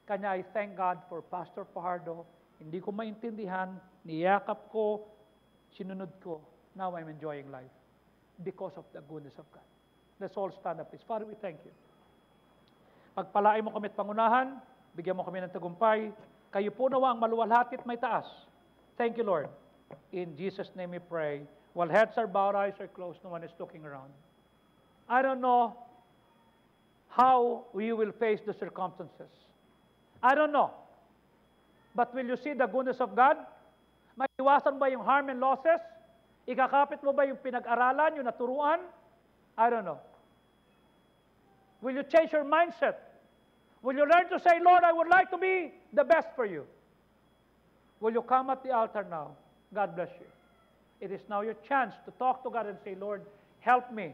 Kanya I thank God for Pastor Fajardo. Hindi ko maintindihan, niyakap ko, sinunod ko. Now I'm enjoying life because of the goodness of God. Let's all stand up, please. Father, we thank you. Pagpalain mo kami at pangunahan, bigyan mo kami ng tagumpay. Kayo po nawa ang maluwalhati at may taas. Thank you, Lord. In Jesus' name we pray. While heads are bowed, eyes are closed, no one is looking around. I don't know how you will face the circumstances. I don't know. But will you see the goodness of God? Maiwasan ba yung harm and losses? Ikakapit mo ba yung pinag-aralan, yung naturuan? I don't know. Will you change your mindset? Will you learn to say, Lord, I would like to be the best for you? Will you come at the altar now? God bless you. It is now your chance to talk to God and say, Lord, help me.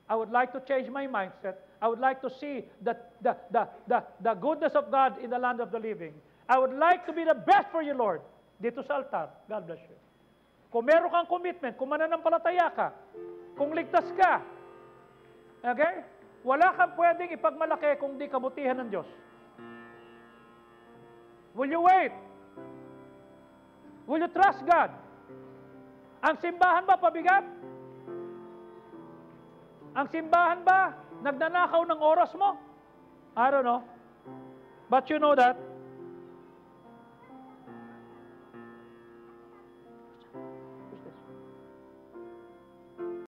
I would like to change my mindset. I would like to see the goodness of God in the land of the living. I would like to be the best for you, Lord. Dito sa altar. God bless you. Kung meron kang commitment, kung mananampalataya ka, kung ligtas ka, okay? Wala kang pwedeng ipagmalaki kung di kabutihan ng Diyos. Will you wait? Will you trust God? Ang simbahan ba pabigat? Ang simbahan ba nagnanakaw ng oras mo? I don't know. But you know that